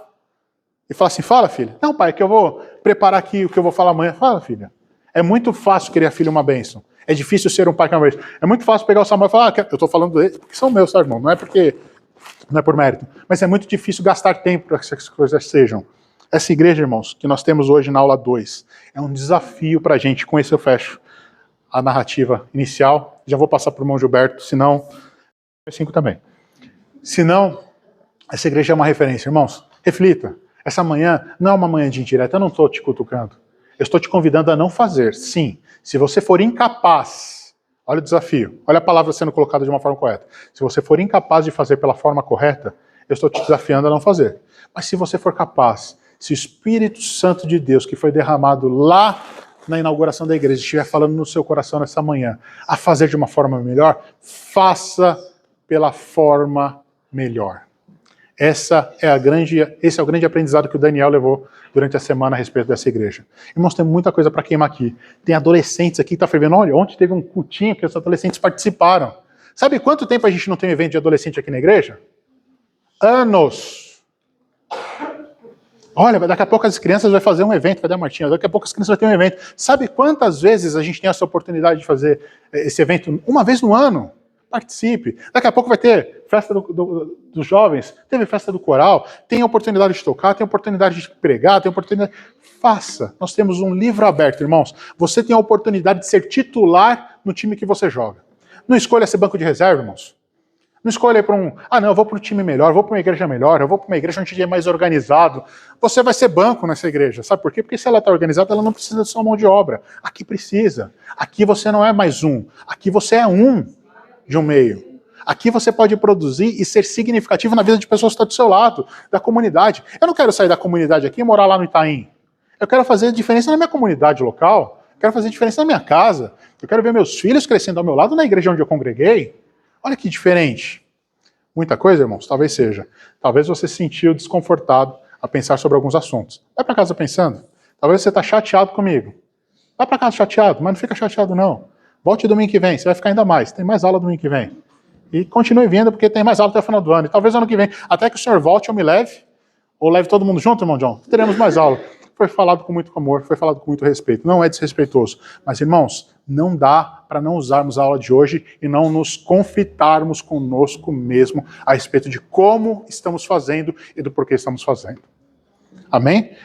e falar assim, fala, filha. Não, pai, que eu vou preparar aqui o que eu vou falar amanhã. Fala, filha. É muito fácil querer a filha uma bênção. É difícil ser um pai que é uma bênção. É muito fácil pegar o Samuel e falar, eu estou falando deles porque são meus, tá, irmão? Não é por mérito. Mas é muito difícil gastar tempo para que essas coisas sejam. Essa igreja, irmãos, que nós temos hoje na aula 2, é um desafio para a gente. Com isso eu fecho a narrativa inicial. Já vou passar para o irmão Gilberto, senão... 5 também. Senão, essa igreja é uma referência. Irmãos, reflita. Essa manhã não é uma manhã de indireta, eu não estou te cutucando. Eu estou te convidando a não fazer. Sim, se você for incapaz, olha o desafio, olha a palavra sendo colocada de uma forma correta. Se você for incapaz de fazer pela forma correta, eu estou te desafiando a não fazer. Mas se você for capaz, se o Espírito Santo de Deus, que foi derramado lá na inauguração da igreja, estiver falando no seu coração nessa manhã, a fazer de uma forma melhor, faça pela forma melhor. Esse é o grande aprendizado que o Daniel levou durante a semana a respeito dessa igreja. Irmãos, tem muita coisa para queimar aqui. Tem adolescentes aqui que estão fervendo. Olha, ontem teve um cultinho que os adolescentes participaram. Sabe quanto tempo a gente não tem evento de adolescente aqui na igreja? Anos. Olha, daqui a pouco as crianças vão fazer um evento. Cadê a Martinha? Daqui a pouco as crianças vão ter um evento. Sabe quantas vezes a gente tem essa oportunidade de fazer esse evento? Uma vez no ano. Participe. Daqui a pouco vai ter festa dos jovens, teve festa do coral, tem oportunidade de tocar, tem oportunidade de pregar, tem oportunidade... Faça. Nós temos um livro aberto, irmãos. Você tem a oportunidade de ser titular no time que você joga. Não escolha ser banco de reserva, irmãos. Não escolha para eu vou para um time melhor, eu vou para uma igreja melhor, eu vou para uma igreja onde é mais organizado. Você vai ser banco nessa igreja. Sabe por quê? Porque se ela está organizada, ela não precisa de sua mão de obra. Aqui precisa. Aqui você não é mais um. Aqui você é um de um meio. Aqui você pode produzir e ser significativo na vida de pessoas que estão do seu lado, da comunidade. Eu não quero sair da comunidade aqui e morar lá no Itaim. Eu quero fazer diferença na minha comunidade local, eu quero fazer diferença na minha casa, eu quero ver meus filhos crescendo ao meu lado na igreja onde eu congreguei. Olha que diferente. Muita coisa, irmãos? Talvez seja. Talvez você se sentiu desconfortado a pensar sobre alguns assuntos. Vai para casa pensando. Talvez você está chateado comigo. Vai para casa chateado, mas não fica chateado não. Volte domingo que vem, você vai ficar ainda mais. Tem mais aula domingo que vem. E continue vindo, porque tem mais aula até o final do ano. E talvez ano que vem, até que o senhor volte, eu me leve, ou leve todo mundo junto, irmão John, teremos mais aula. Foi falado com muito amor, foi falado com muito respeito. Não é desrespeitoso. Mas, irmãos, não dá para não usarmos a aula de hoje e não nos confitarmos conosco mesmo a respeito de como estamos fazendo e do porquê estamos fazendo. Amém?